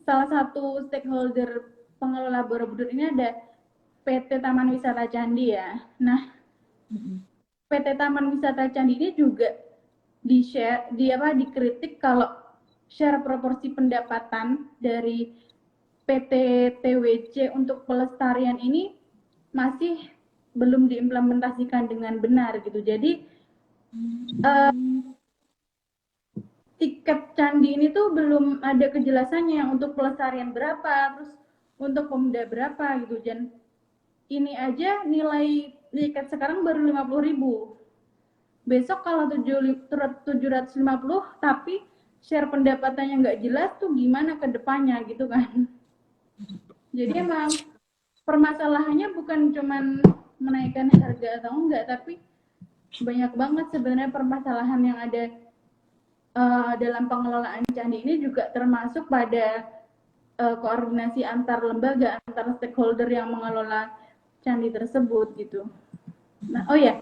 salah satu stakeholder pengelola Borobudur ini ada PT Taman Wisata Candi ya. Nah, PT Taman Wisata Candi ini juga dikritik kalau share proporsi pendapatan dari PT TWC untuk pelestarian ini masih belum diimplementasikan dengan benar gitu. Jadi tiket candi ini tuh belum ada kejelasannya untuk pelestarian berapa, terus untuk Pemda berapa gitu. Dan ini aja nilai tiket sekarang baru 50.000. Besok kalau 750 tapi share pendapatannya nggak jelas tuh gimana ke depannya gitu kan. Jadi emang permasalahannya bukan cuman menaikkan harga atau enggak, tapi banyak banget sebenarnya permasalahan yang ada dalam pengelolaan candi ini juga termasuk pada koordinasi antar lembaga, antar stakeholder yang mengelola candi tersebut gitu. Nah, oh ya,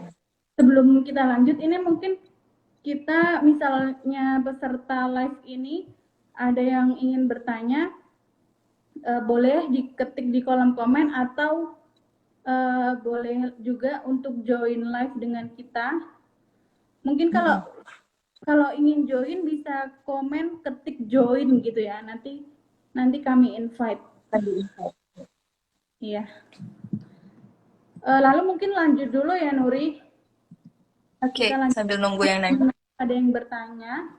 sebelum kita lanjut ini mungkin kita misalnya peserta live ini ada yang ingin bertanya, boleh diketik di kolom komen atau boleh juga untuk join live dengan kita. Mungkin kalau ingin join bisa komen ketik join gitu ya. Nanti kami invite. Iya. Lalu mungkin lanjut dulu ya Nuri. Oke, Kita lanjut. sambil nunggu yang nanya. Ada yang bertanya.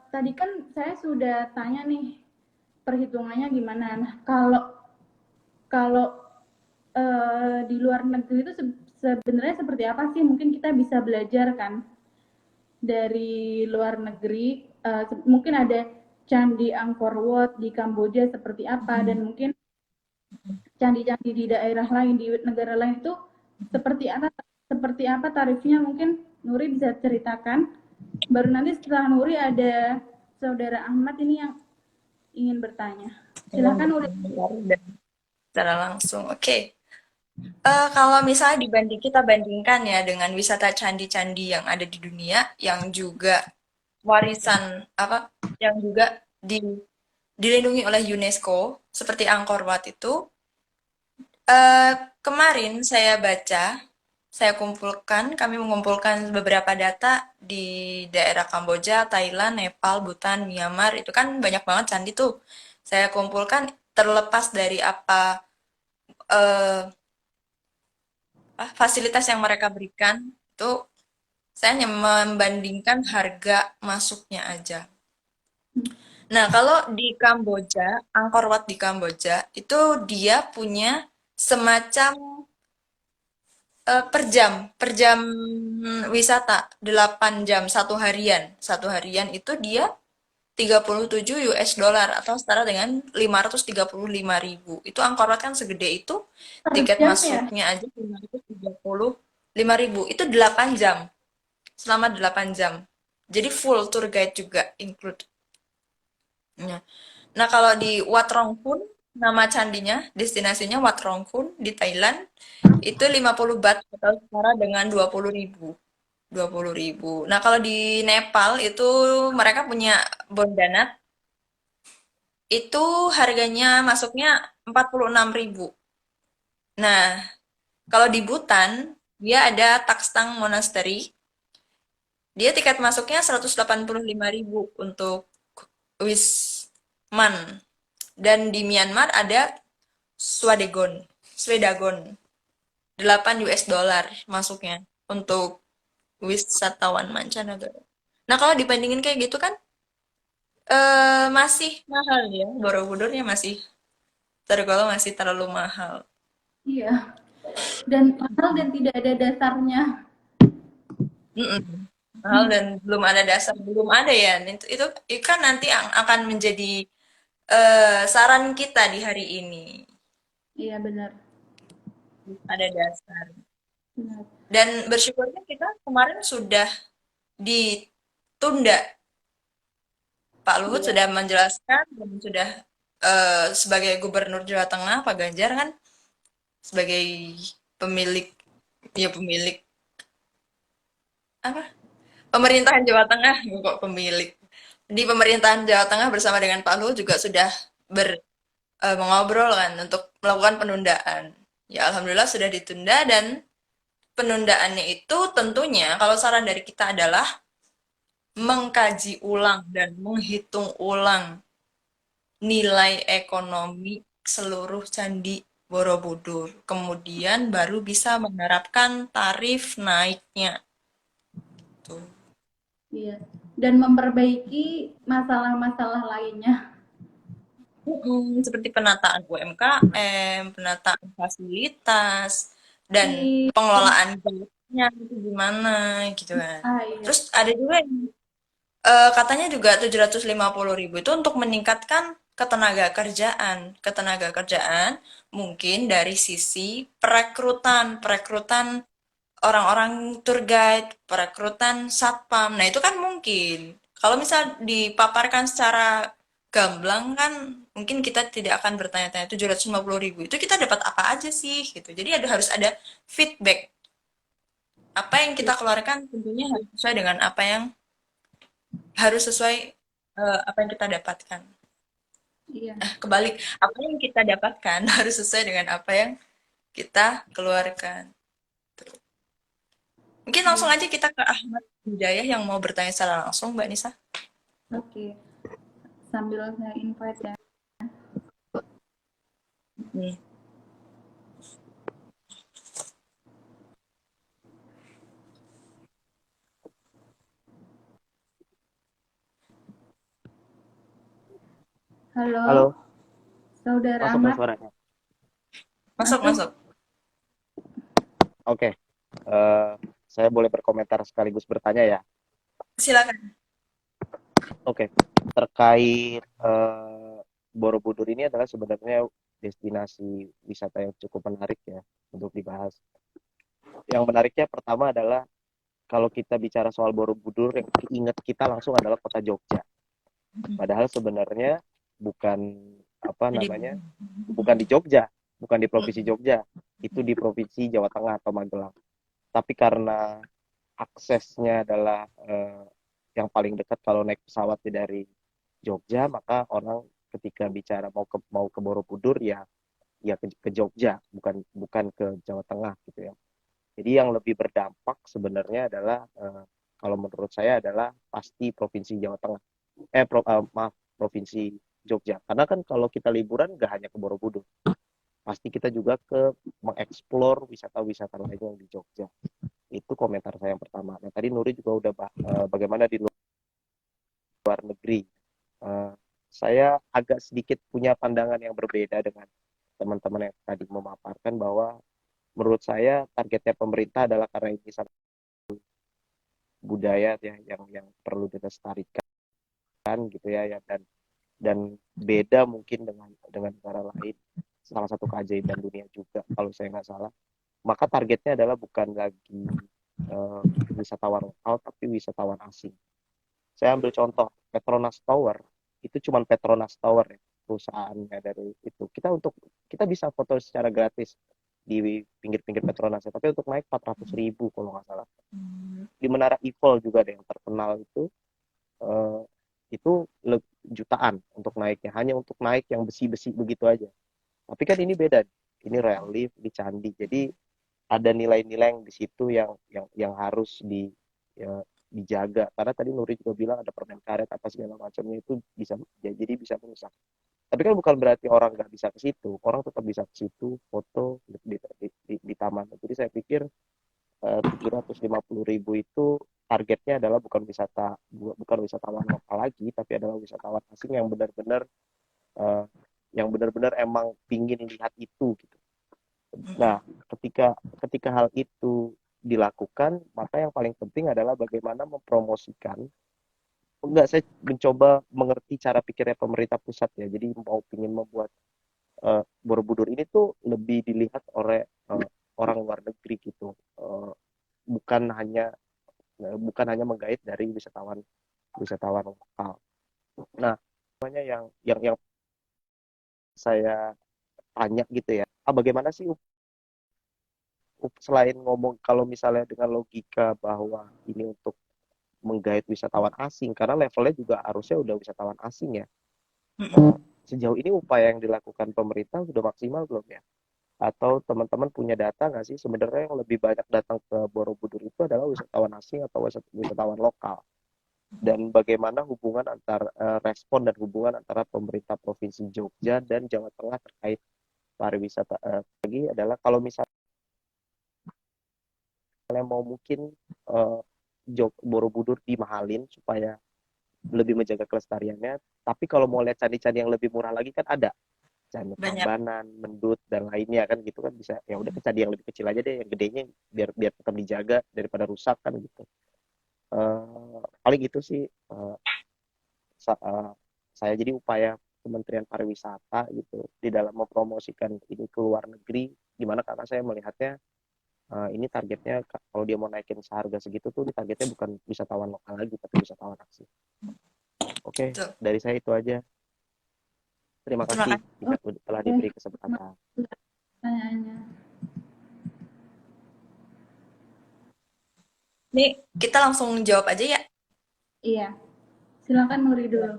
Tadi kan saya sudah tanya nih perhitungannya gimana. Nah, kalau di luar negeri itu sebenarnya seperti apa sih? Mungkin kita bisa belajar kan dari luar negeri. Mungkin ada Candi Angkor Wat di Kamboja seperti apa, dan mungkin candi-candi di daerah lain, di negara lain itu seperti apa tarifnya, mungkin Nuri bisa ceritakan. Baru nanti setelah Nuri ada Saudara Ahmad ini yang ingin bertanya. Yang Silakan Nuri. berkomentar dan secara langsung. Oke. Kalau misalnya kita bandingkan ya dengan wisata candi-candi yang ada di dunia, yang juga warisan apa, yang juga dilindungi oleh UNESCO, seperti Angkor Wat itu, eh, kemarin kami mengumpulkan beberapa data di daerah Kamboja, Thailand, Nepal, Bhutan, Myanmar, itu kan banyak banget candi tuh. Saya kumpulkan terlepas dari eh, fasilitas yang mereka berikan, itu saya hanya membandingkan harga masuknya aja. Nah, kalau di Kamboja, Angkor Wat di Kamboja, itu dia punya semacam per jam wisata, 8 jam, satu harian itu dia 37 US dollar atau setara dengan 535.000. Itu Angkor Wat kan segede itu, Per tiket jam ya? masuknya aja 535.000. Itu 8 jam, selama 8 jam. Jadi full tour guide juga include. Nah, nah, kalau di Wat Rong Khun, nama candinya, destinasinya Wat Rong Khun di Thailand, itu 50 baht atau setara dengan 20.000. 20.000. Nah, kalau di Nepal itu mereka punya Bondanat, itu harganya masuknya 46.000. Nah, kalau di Bhutan, dia ada Takstang Monastery, dia tiket masuknya 185.000 untuk Wisman. Dan di Myanmar ada Swadegon, Swedagon, 8 US dollar masuknya untuk wisatawan mancanegara. Nah, kalau dibandingin kayak gitu kan masih mahal ya. Borobudurnya masih tergolong masih terlalu mahal. Iya. Dan mahal dan tidak ada dasarnya. Mm-mm. Mahal dan belum ada dasar, belum ada ya. Itu kan nanti akan menjadi saran kita di hari ini. Iya benar. Ada dasar. Benar. Dan bersyukurnya kita kemarin sudah ditunda. Pak Luhut Iya. sudah menjelaskan dan sudah sebagai Gubernur Jawa Tengah, Pak Ganjar kan sebagai pemilik, ya pemilik apa? Pemerintahan Jawa Tengah, kok pemilik. Di pemerintahan Jawa Tengah bersama dengan Pak Luhut juga sudah mengobrol kan untuk melakukan penundaan. Ya alhamdulillah sudah ditunda dan penundaannya itu tentunya kalau saran dari kita adalah mengkaji ulang dan menghitung ulang nilai ekonomi seluruh Candi Borobudur. Kemudian baru bisa menerapkan tarif naiknya. Tuh. Iya. Dan memperbaiki masalah-masalah lainnya. Seperti penataan UMKM, penataan fasilitas, dan Iya. pengelolaan jalannya itu gimana gitu kan. Ah, iya. Terus ada juga yang katanya juga 750.000 itu untuk meningkatkan ketenaga kerjaan. Ketenaga kerjaan mungkin dari sisi perekrutan orang-orang tour guide, perekrutan satpam. Nah, itu kan mungkin. Kalau misal dipaparkan secara gamblang kan mungkin kita tidak akan bertanya-tanya 750.000 itu kita dapat apa aja sih gitu. Jadi harus ada feedback. Apa yang kita keluarkan tentunya harus sesuai dengan apa yang kita dapatkan. Iya. Kebalik, apa yang kita dapatkan harus sesuai dengan apa yang kita keluarkan. Mungkin langsung Iya. aja kita ke Ahmad Hidayah yang mau bertanya secara langsung, Mbak Nisa. Oke. Sambil saya invite ya. Hmm. Halo, Halo, Saudara masuk nggak Ahmad. suaranya? Masuk, Masuk? masuk. Oke, eh, saya boleh berkomentar sekaligus bertanya ya. Silakan. Oke, terkait Borobudur ini adalah sebenarnya destinasi wisata yang cukup menarik ya untuk dibahas. Yang menariknya pertama adalah kalau kita bicara soal Borobudur, yang keinget kita langsung adalah kota Jogja. Padahal sebenarnya bukan apa Jadi, namanya, bukan di Jogja, bukan di provinsi Jogja, itu di provinsi Jawa Tengah atau Magelang. Tapi karena aksesnya adalah yang paling dekat kalau naik pesawat dari Jogja, maka orang ketika bicara mau ke Borobudur ya ke Jogja, bukan bukan ke Jawa Tengah gitu ya. Jadi yang lebih berdampak sebenarnya adalah kalau menurut saya adalah pasti provinsi Jawa Tengah. Maaf, provinsi Jogja. Karena kan kalau kita liburan nggak hanya ke Borobudur, pasti kita juga ke mengeksplor wisata-wisata lain yang di Jogja. Itu komentar saya yang pertama. Nah, tadi Nuri juga udah bagaimana di luar negeri. Eh, saya agak sedikit punya pandangan yang berbeda dengan teman-teman yang tadi memaparkan bahwa menurut saya targetnya pemerintah adalah karena ini satu budaya ya yang perlu dilestarikan gitu ya dan beda mungkin dengan negara lain, salah satu keajaiban dunia juga kalau saya nggak salah, maka targetnya adalah bukan lagi uh, wisatawan lokal tapi wisatawan asing. Saya ambil contoh Petronas Tower, itu cuma Petronas Tower ya, perusahaannya dari itu. Kita bisa foto secara gratis di pinggir-pinggir Petronas ya, tapi untuk naik 400.000 kalau nggak salah. Di Menara Eiffel juga ada yang terkenal eh, itu jutaan untuk naiknya, hanya untuk naik yang besi-besi begitu aja. Tapi kan ini beda, ini relief di candi, jadi ada nilai-nilai yang di situ yang harus ya, dijaga. Karena tadi Nuri juga bilang ada permen karet apa segala macamnya itu bisa ya, jadi bisa merusak. Tapi kan bukan berarti orang nggak bisa ke situ, orang tetap bisa ke situ foto di taman. Jadi saya pikir 750.000 itu targetnya adalah bukan wisatawan lokal lagi, tapi adalah wisatawan asing eh, yang benar-benar emang pingin lihat itu gitu. Nah, ketika ketika hal itu dilakukan, maka yang paling penting adalah bagaimana mempromosikan. Enggak, saya mencoba mengerti cara pikirnya pemerintah pusat ya. Jadi mau ingin membuat Borobudur ini tuh lebih dilihat oleh orang luar negeri gitu. Bukan hanya menggait dari wisatawan wisatawan lokal. Nah, namanya yang saya tanya gitu ya, bagaimana sih selain ngomong kalau misalnya dengan logika bahwa ini untuk menggait wisatawan asing, karena levelnya juga harusnya udah wisatawan asing ya. Sejauh ini upaya yang dilakukan pemerintah sudah maksimal belum ya? Atau teman-teman punya data nggak sih sebenarnya yang lebih banyak datang ke Borobudur itu adalah wisatawan asing atau wisatawan lokal? Dan bagaimana hubungan antar respon dan hubungan antara pemerintah Provinsi Jogja dan Jawa Tengah terkait pariwisata. Lagi adalah kalau misalnya mau mungkin uh, Borobudur dimahalin supaya lebih menjaga kelestariannya, tapi kalau mau lihat candi-candi yang lebih murah lagi kan ada Candi banyak. Prambanan, Mendut dan lainnya kan gitu kan, bisa ya udah ke candi yang lebih kecil aja deh, yang gedenya biar biar tetap dijaga daripada rusak kan gitu. Paling itu sih sa- uh, saya jadi upaya Kementerian Pariwisata gitu di dalam mempromosikan ini ke luar negeri, gimana karena saya melihatnya ini targetnya kalau dia mau naikin seharga segitu tuh targetnya bukan wisatawan lokal lagi tapi wisatawan asing. Oke, Betul. dari saya itu aja. Terima Terima kasih kasih. jika telah diberi kesempatan. Pertanyaannya. Nih, kita langsung jawab aja ya. Iya, silakan Nuri dulu.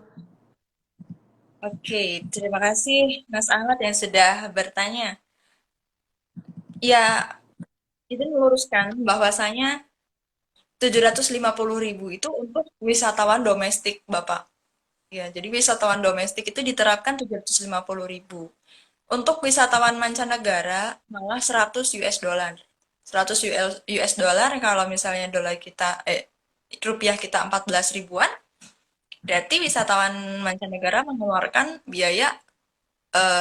Oke, terima kasih Mas Ahmad yang sudah bertanya. Ya, itu meluruskan bahwasanya 750.000 itu untuk wisatawan domestik, Bapak. Ya, jadi wisatawan domestik itu diterapkan 750.000. Untuk wisatawan mancanegara malah 100 US dollar. 100 US dollar kalau misalnya dolar kita rupiah kita 14 ribuan, berarti wisatawan mancanegara mengeluarkan biaya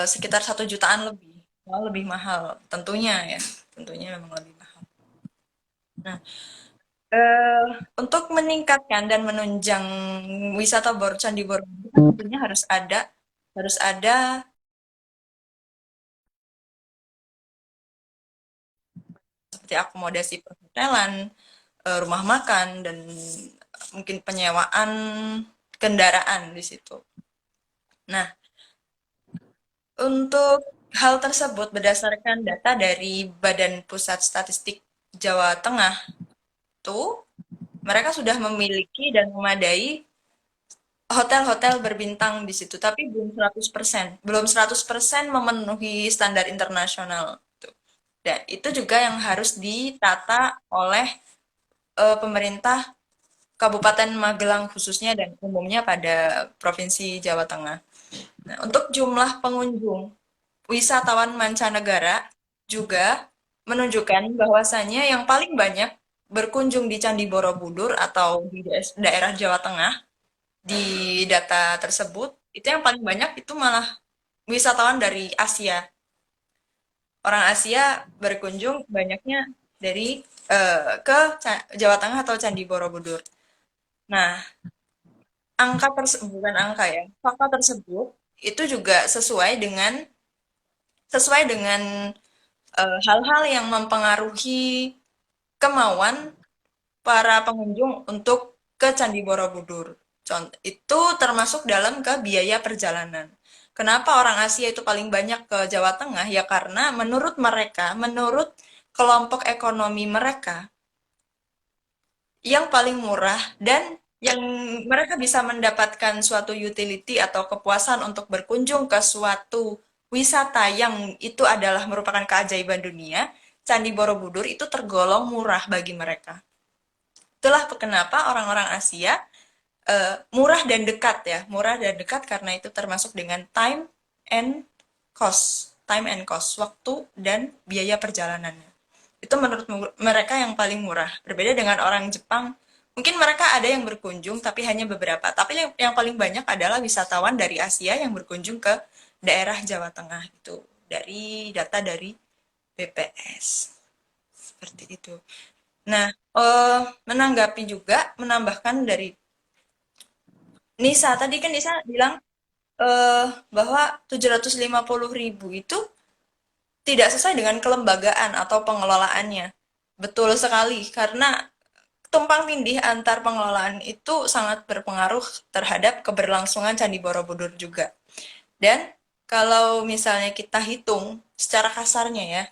sekitar 1 jutaan lebih. Malah lebih mahal tentunya ya. Tentunya memang lebih mahal. Nah, eh, untuk meningkatkan dan menunjang wisata Candi Borobudur tentunya harus ada seperti akomodasi perhotelan, rumah makan dan mungkin penyewaan kendaraan di situ. Nah, untuk hal tersebut berdasarkan data dari Badan Pusat Statistik Jawa Tengah tuh mereka sudah memiliki dan memadai hotel-hotel berbintang di situ, tapi belum 100% memenuhi standar internasional. Tuh. Dan itu juga yang harus ditata oleh pemerintah Kabupaten Magelang khususnya dan umumnya pada Provinsi Jawa Tengah. Nah, untuk jumlah pengunjung wisatawan mancanegara juga menunjukkan bahwasannya yang paling banyak berkunjung di Candi Borobudur atau di daerah Jawa Tengah di data tersebut itu yang paling banyak itu malah wisatawan dari Asia. Orang Asia berkunjung banyaknya dari ke Jawa Tengah atau Candi Borobudur. Nah, bukan angka ya, fakta tersebut itu juga sesuai dengan hal-hal yang mempengaruhi kemauan para pengunjung untuk ke Candi Borobudur. Itu termasuk dalam ke biaya perjalanan. Kenapa orang Asia itu paling banyak ke Jawa Tengah? Ya karena menurut mereka, menurut kelompok ekonomi mereka, yang paling murah dan yang mereka bisa mendapatkan suatu utility atau kepuasan untuk berkunjung ke suatu wisata yang itu adalah merupakan keajaiban dunia, Candi Borobudur itu tergolong murah bagi mereka. Itulah kenapa orang-orang Asia murah dan dekat ya, murah dan dekat karena itu termasuk dengan time and cost, waktu dan biaya perjalanannya. Itu menurut mereka yang paling murah. Berbeda dengan orang Jepang, mungkin mereka ada yang berkunjung tapi hanya beberapa. Tapi yang paling banyak adalah wisatawan dari Asia yang berkunjung ke daerah Jawa Tengah itu dari data dari BPS. Seperti itu. Nah, menanggapi juga, menambahkan dari Nisa, tadi kan Nisa bilang bahwa 750.000 itu tidak sesuai dengan kelembagaan atau pengelolaannya. Betul sekali, karena tumpang tindih antar pengelolaan itu sangat berpengaruh terhadap keberlangsungan Candi Borobudur juga. Dan kalau misalnya kita hitung secara kasarnya ya,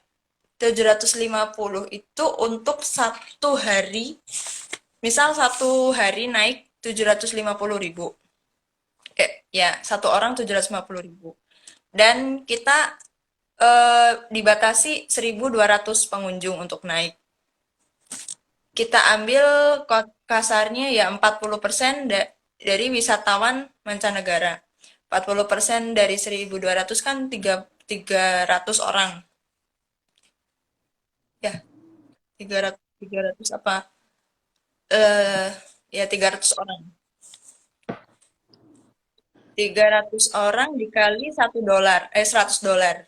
750 itu untuk satu hari, misal satu hari naik 750.000. Ya, satu orang 750.000. Dan kita dibatasi 1.200 pengunjung untuk naik. Kita ambil kasarnya ya 40% dari wisatawan mancanegara. 40% dari 1.200 kan 300 orang. Ya, 300 apa? Ya 300 orang. 300 orang dikali $1, $100.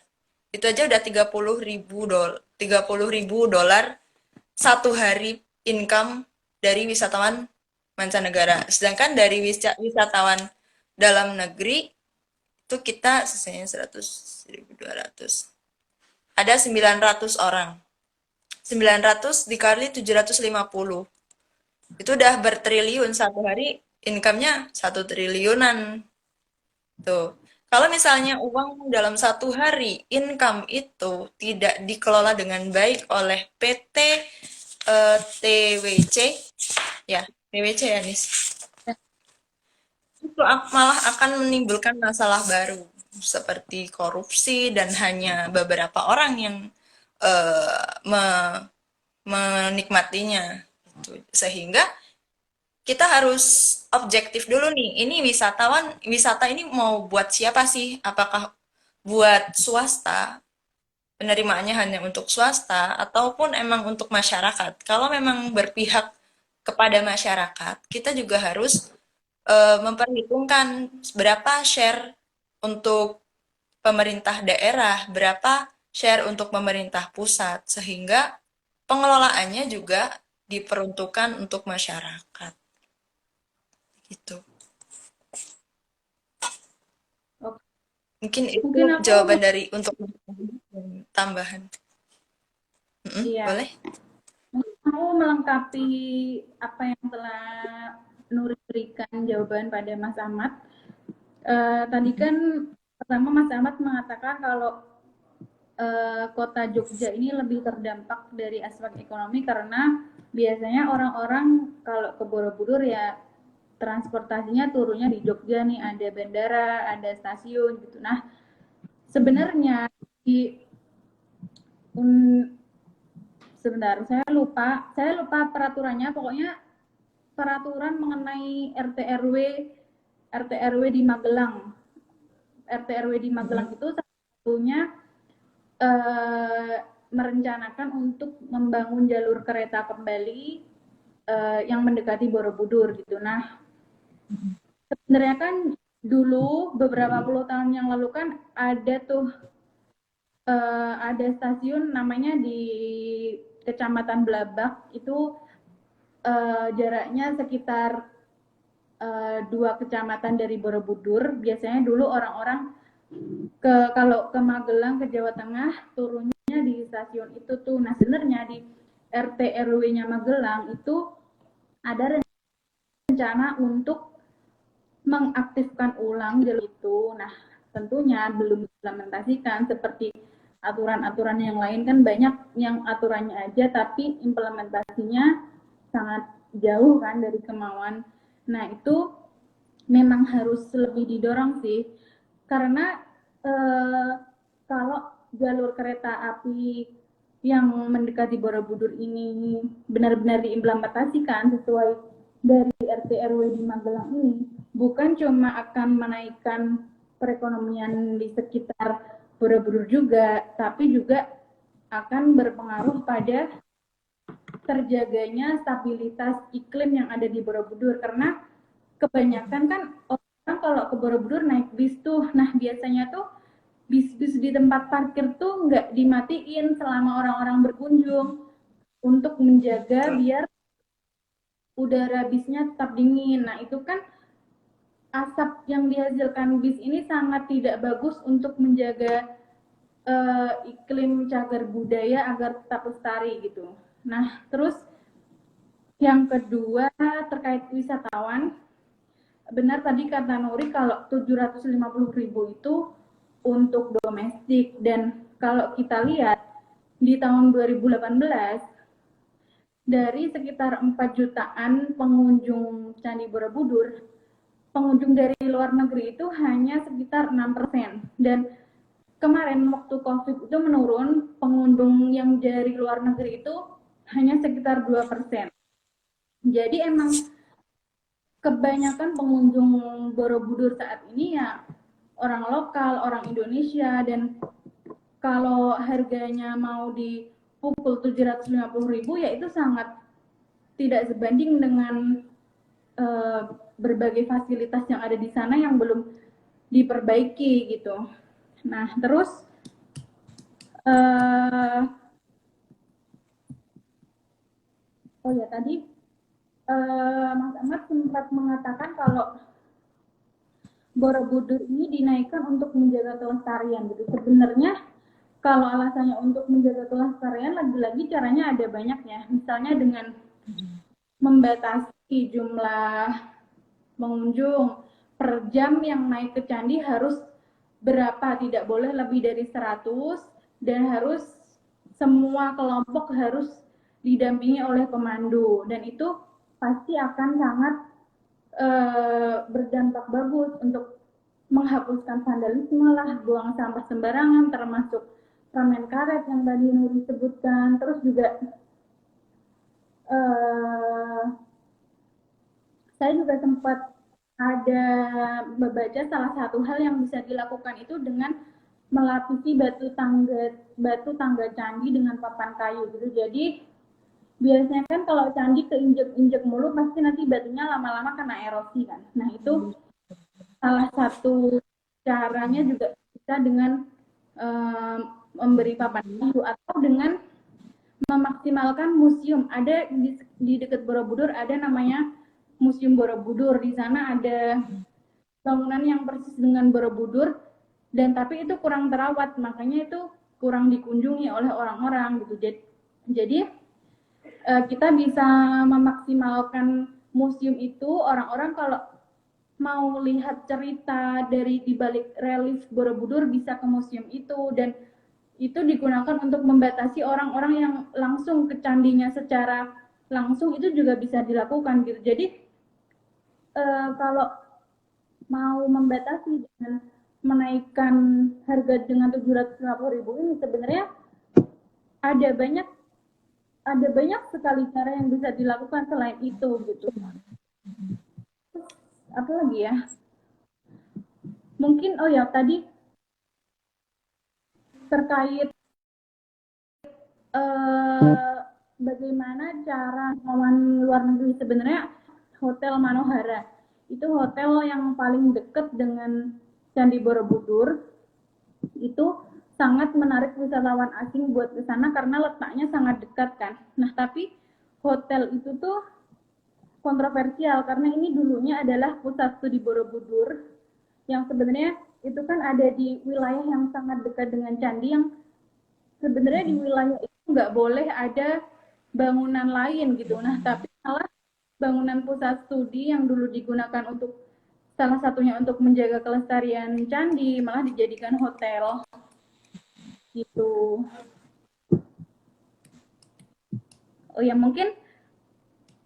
Itu aja udah 30.000 dolar satu hari income dari wisatawan mancanegara. Sedangkan dari wisatawan dalam negeri itu kita sisanya 100.200. Ada 900 orang. 900 dikali 750. Itu udah bertriliun satu hari, income-nya 1 triliunan. Tuh. Kalau misalnya uang dalam satu hari income itu tidak dikelola dengan baik oleh PT TWC, ya TWC ya Nis, itu malah akan menimbulkan masalah baru seperti korupsi dan hanya beberapa orang yang menikmatinya. Gitu. Sehingga kita harus objektif dulu nih. Ini wisata ini mau buat siapa sih? Apakah buat swasta, penerimaannya hanya untuk swasta, ataupun emang untuk masyarakat? Kalau memang berpihak kepada masyarakat, kita juga harus memperhitungkan berapa share untuk pemerintah daerah, berapa share untuk pemerintah pusat, sehingga pengelolaannya juga diperuntukkan untuk masyarakat. Gitu. Oke. Mungkin itu Mungkin aku jawaban dari untuk tambahan. iya. Boleh? aku melengkapi apa yang telah Nuri berikan jawaban pada Mas Ahmad. Tadi kan pertama Mas Ahmad mengatakan kalau kota Jogja ini lebih terdampak dari aspek ekonomi karena biasanya orang-orang kalau ke Borobudur ya transportasinya turunnya di Jogja nih, ada bandara, ada stasiun gitu. Nah, sebenarnya di sebentar, saya lupa peraturannya, pokoknya peraturan mengenai RT RW di Magelang. RT RW di Magelang itu satunya merencanakan untuk membangun jalur kereta kembali yang mendekati Borobudur gitu. Nah, sebenarnya kan dulu beberapa puluh tahun yang lalu kan ada tuh ada stasiun namanya di Kecamatan Blabak itu jaraknya sekitar 2 kecamatan dari Borobudur. Biasanya dulu orang-orang kalau ke Magelang ke Jawa Tengah turunnya di stasiun itu tuh. Nah, sebenarnya di RT RW-nya Magelang itu ada rencana untuk mengaktifkan ulang jalur itu. Nah, tentunya belum diimplementasikan seperti aturan-aturan yang lain kan banyak yang aturannya aja tapi implementasinya sangat jauh kan dari kemauan. Nah, itu memang harus lebih didorong sih karena kalau jalur kereta api yang mendekati Borobudur ini benar-benar diimplementasikan sesuai dari RT RW di Magelang ini, bukan cuma akan menaikkan perekonomian di sekitar Borobudur juga, tapi juga akan berpengaruh pada terjaganya stabilitas iklim yang ada di Borobudur. Karena kebanyakan kan orang kalau ke Borobudur naik bis tuh, nah biasanya tuh bis-bis di tempat parkir tuh nggak dimatiin selama orang-orang berkunjung untuk menjaga biar udara bisnya tetap dingin. Nah, itu kan asap yang dihasilkan bis ini sangat tidak bagus untuk menjaga iklim cagar budaya agar tetap lestari gitu. Nah, terus yang kedua terkait wisatawan, benar tadi kata Nuri kalau 750.000 itu untuk domestik, dan kalau kita lihat di tahun 2018 dari sekitar 4 jutaan pengunjung Candi Borobudur, pengunjung dari luar negeri itu hanya sekitar 6%. Dan kemarin waktu COVID itu menurun, pengunjung yang dari luar negeri itu hanya sekitar 2%. Jadi emang kebanyakan pengunjung Borobudur saat ini ya orang lokal, orang Indonesia, dan kalau harganya mau dipukul 750.000 ya itu sangat tidak sebanding dengan berbagai fasilitas yang ada di sana yang belum diperbaiki gitu. Nah, terus oh ya tadi Mas Ahmad sempat mengatakan kalau Borobudur ini dinaikkan untuk menjaga kelestarian gitu. Sebenarnya kalau alasannya untuk menjaga kelestarian, lagi-lagi caranya ada banyak ya. Misalnya dengan membatasi jumlah pengunjung per jam yang naik ke candi harus berapa, tidak boleh lebih dari 100, dan harus semua kelompok harus didampingi oleh pemandu, dan itu pasti akan sangat berdampak bagus untuk menghapuskan vandalisme lah, buang sampah sembarangan, termasuk permen karet yang tadi Nuri sebutkan. Terus juga saya juga sempat ada membaca salah satu hal yang bisa dilakukan itu dengan melapisi batu tangga candi dengan papan kayu gitu. Jadi biasanya kan kalau candi keinjek-injek mulu pasti nanti batunya lama-lama kena erosi kan. Nah, itu salah satu caranya juga bisa dengan memberi papan kayu atau dengan memaksimalkan museum. Ada di dekat Borobudur ada namanya Museum Borobudur. Di sana ada bangunan yang persis dengan Borobudur, dan tapi itu kurang terawat, makanya itu kurang dikunjungi oleh orang-orang gitu. Jadi kita bisa memaksimalkan museum itu. Orang-orang kalau mau lihat cerita dari dibalik relief Borobudur bisa ke museum itu, dan itu digunakan untuk membatasi orang-orang yang langsung ke candinya secara langsung, itu juga bisa dilakukan gitu. Jadi kalau mau membatasi dengan menaikkan harga dengan 750.000 ini, sebenarnya ada banyak sekali cara yang bisa dilakukan selain itu gitu. Apa lagi ya? Mungkin oh ya tadi terkait bagaimana cara lawan luar negeri. Sebenarnya Hotel Manohara itu hotel yang paling dekat dengan Candi Borobudur, itu sangat menarik wisatawan asing buat ke sana karena letaknya sangat dekat kan. Nah, tapi hotel itu tuh kontroversial karena ini dulunya adalah pusat studi Borobudur, yang sebenarnya itu kan ada di wilayah yang sangat dekat dengan candi, yang sebenarnya di wilayah itu nggak boleh ada bangunan lain gitu. Nah, tapi malah bangunan pusat studi yang dulu digunakan untuk salah satunya untuk menjaga kelestarian candi malah dijadikan hotel gitu. Oh ya, mungkin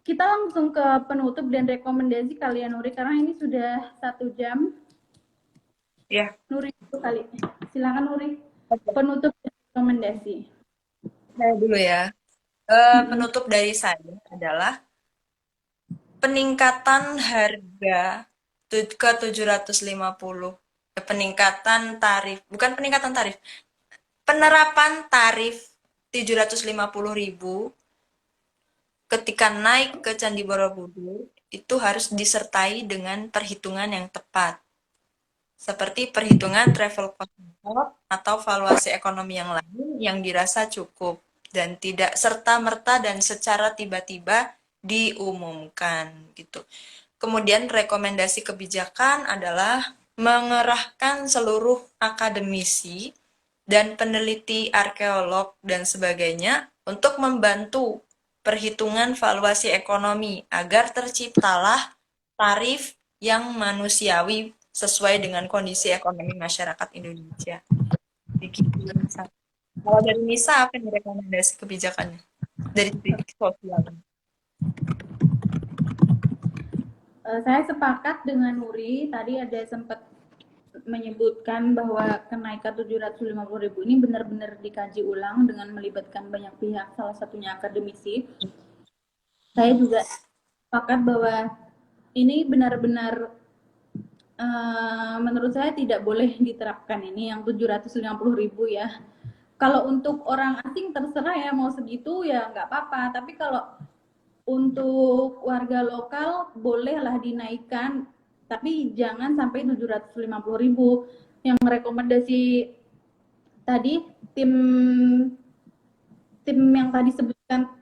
kita langsung ke penutup dan rekomendasi kalian, Nuri, karena ini sudah 1 jam. Ya. Nuri itu kali. Silakan Nuri. Penutup dan rekomendasi. Saya dulu ya. Penutup dari saya adalah peningkatan harga ke 750. Peningkatan tarif, bukan peningkatan tarif. Penerapan tarif 750.000 ketika naik ke Candi Borobudur itu harus disertai dengan perhitungan yang tepat. Seperti perhitungan travel cost atau valuasi ekonomi yang lain yang dirasa cukup dan tidak serta-merta dan secara tiba-tiba diumumkan gitu. Kemudian rekomendasi kebijakan adalah mengerahkan seluruh akademisi dan peneliti arkeolog dan sebagainya untuk membantu perhitungan valuasi ekonomi agar terciptalah tarif yang manusiawi sesuai dengan kondisi ekonomi masyarakat Indonesia. Begitu. Kalau dari Nisa apa nih rekomendasi kebijakannya dari sisi sosial? Saya sepakat dengan Nuri, tadi ada sempat menyebutkan bahwa kenaikan 750.000 ini benar-benar dikaji ulang dengan melibatkan banyak pihak, salah satunya akademisi. Saya juga sepakat bahwa ini benar-benar menurut saya tidak boleh diterapkan ini yang 750.000 ya. Kalau untuk orang asing terserah ya, mau segitu ya nggak apa-apa, tapi kalau untuk warga lokal bolehlah dinaikkan, tapi jangan sampai 750.000. Yang rekomendasi tadi tim yang tadi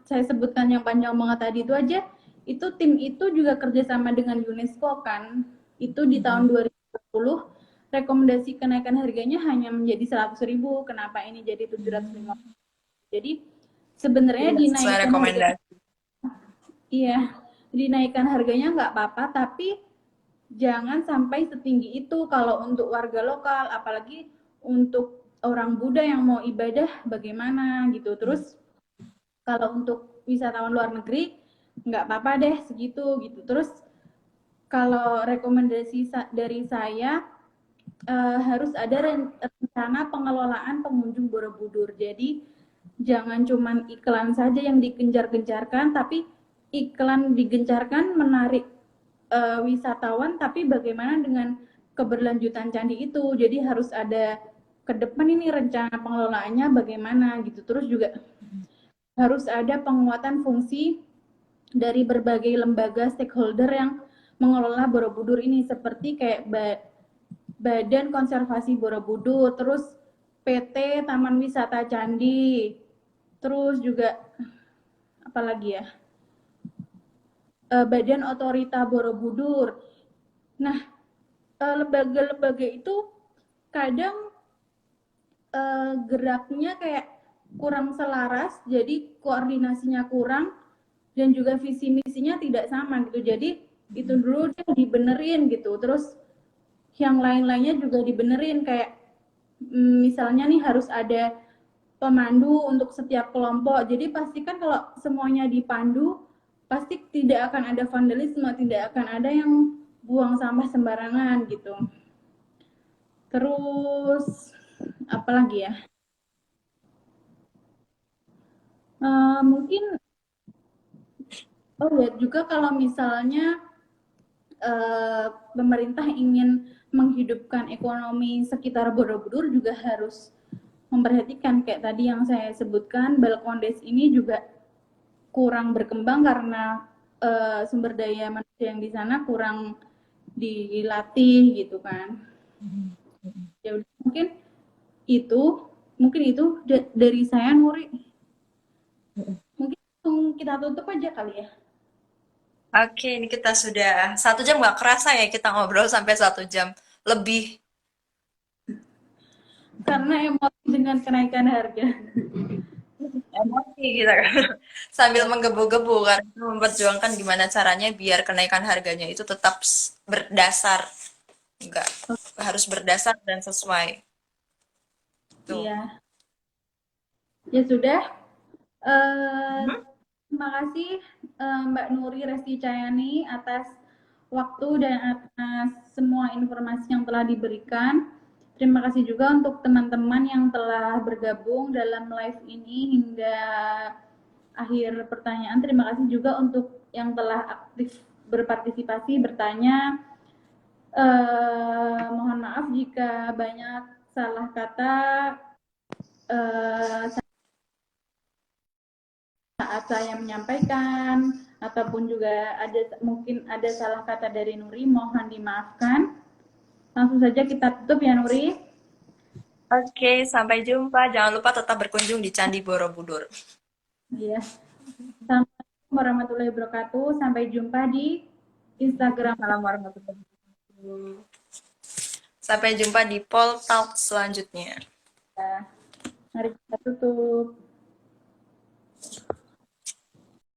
saya sebutkan yang panjang banget tadi itu aja, itu tim itu juga kerjasama dengan UNESCO kan, itu di tahun 2020 rekomendasi kenaikan harganya hanya menjadi 100.000. Kenapa ini jadi 750? Jadi sebenarnya dinaikkan harganya, iya, dinaikkan harganya nggak apa-apa, tapi jangan sampai setinggi itu kalau untuk warga lokal, apalagi untuk orang Buddha yang mau ibadah bagaimana gitu. Terus kalau untuk wisatawan luar negeri nggak apa-apa deh segitu gitu. Terus kalau rekomendasi dari saya harus ada rencana pengelolaan pengunjung Borobudur. Jadi jangan cuma iklan saja yang digencar-gencarkan, tapi iklan digencarkan menarik wisatawan, tapi bagaimana dengan keberlanjutan candi itu. Jadi harus ada ke depan ini rencana pengelolaannya bagaimana gitu. Terus juga harus ada penguatan fungsi dari berbagai lembaga stakeholder yang mengelola Borobudur ini, seperti kayak Badan Konservasi Borobudur, terus PT Taman Wisata Candi, terus juga apalagi ya, Badan Otorita Borobudur. Nah, lembaga-lembaga itu kadang geraknya kayak kurang selaras, jadi koordinasinya kurang. dan juga visi misinya tidak sama gitu. Jadi itu dulu dia dibenerin gitu. Terus yang lain-lainnya juga dibenerin kayak misalnya nih harus ada pemandu untuk setiap kelompok. Jadi pastikan kalau semuanya dipandu, pasti tidak akan ada vandalisme, tidak akan ada yang buang sampah sembarangan gitu. Terus apa lagi ya? Mungkin oh ya juga kalau misalnya pemerintah ingin menghidupkan ekonomi sekitar Borobudur juga harus memperhatikan kayak tadi yang saya sebutkan, Balkondes ini juga kurang berkembang karena sumber daya manusia yang di sana kurang dilatih gitu kan. Ya udah, itu mungkin itu dari saya, Nuri. Mungkin langsung kita tutup aja kali ya. Oke, ini kita sudah 1 jam, nggak kerasa ya kita ngobrol sampai 1 jam lebih. Karena emosi dengan kenaikan harga. Emosi gitu kan. Sambil menggebu-gebu kan memperjuangkan gimana caranya biar kenaikan harganya itu tetap berdasar, enggak harus berdasar dan sesuai. Tuh. Iya. Ya sudah. Eh, Mhm. terima kasih Mbak Nuri Resti Cayani atas waktu dan atas semua informasi yang telah diberikan. Terima kasih juga untuk teman-teman yang telah bergabung dalam live ini hingga akhir pertanyaan. Terima kasih juga untuk yang telah aktif berpartisipasi, bertanya. Mohon maaf jika banyak salah kata saat saya menyampaikan ataupun juga mungkin ada salah kata dari Nuri, mohon dimaafkan. Langsung saja kita tutup ya Nuri. Oke, sampai jumpa. Jangan lupa tetap berkunjung di Candi Borobudur. Iya. Assalamualaikum warahmatullahi wabarakatuh. Sampai jumpa di Instagram. Waalaikumsalam warahmatullahi wabarakatuh. Sampai jumpa di Pol Talk selanjutnya. Mari kita tutup.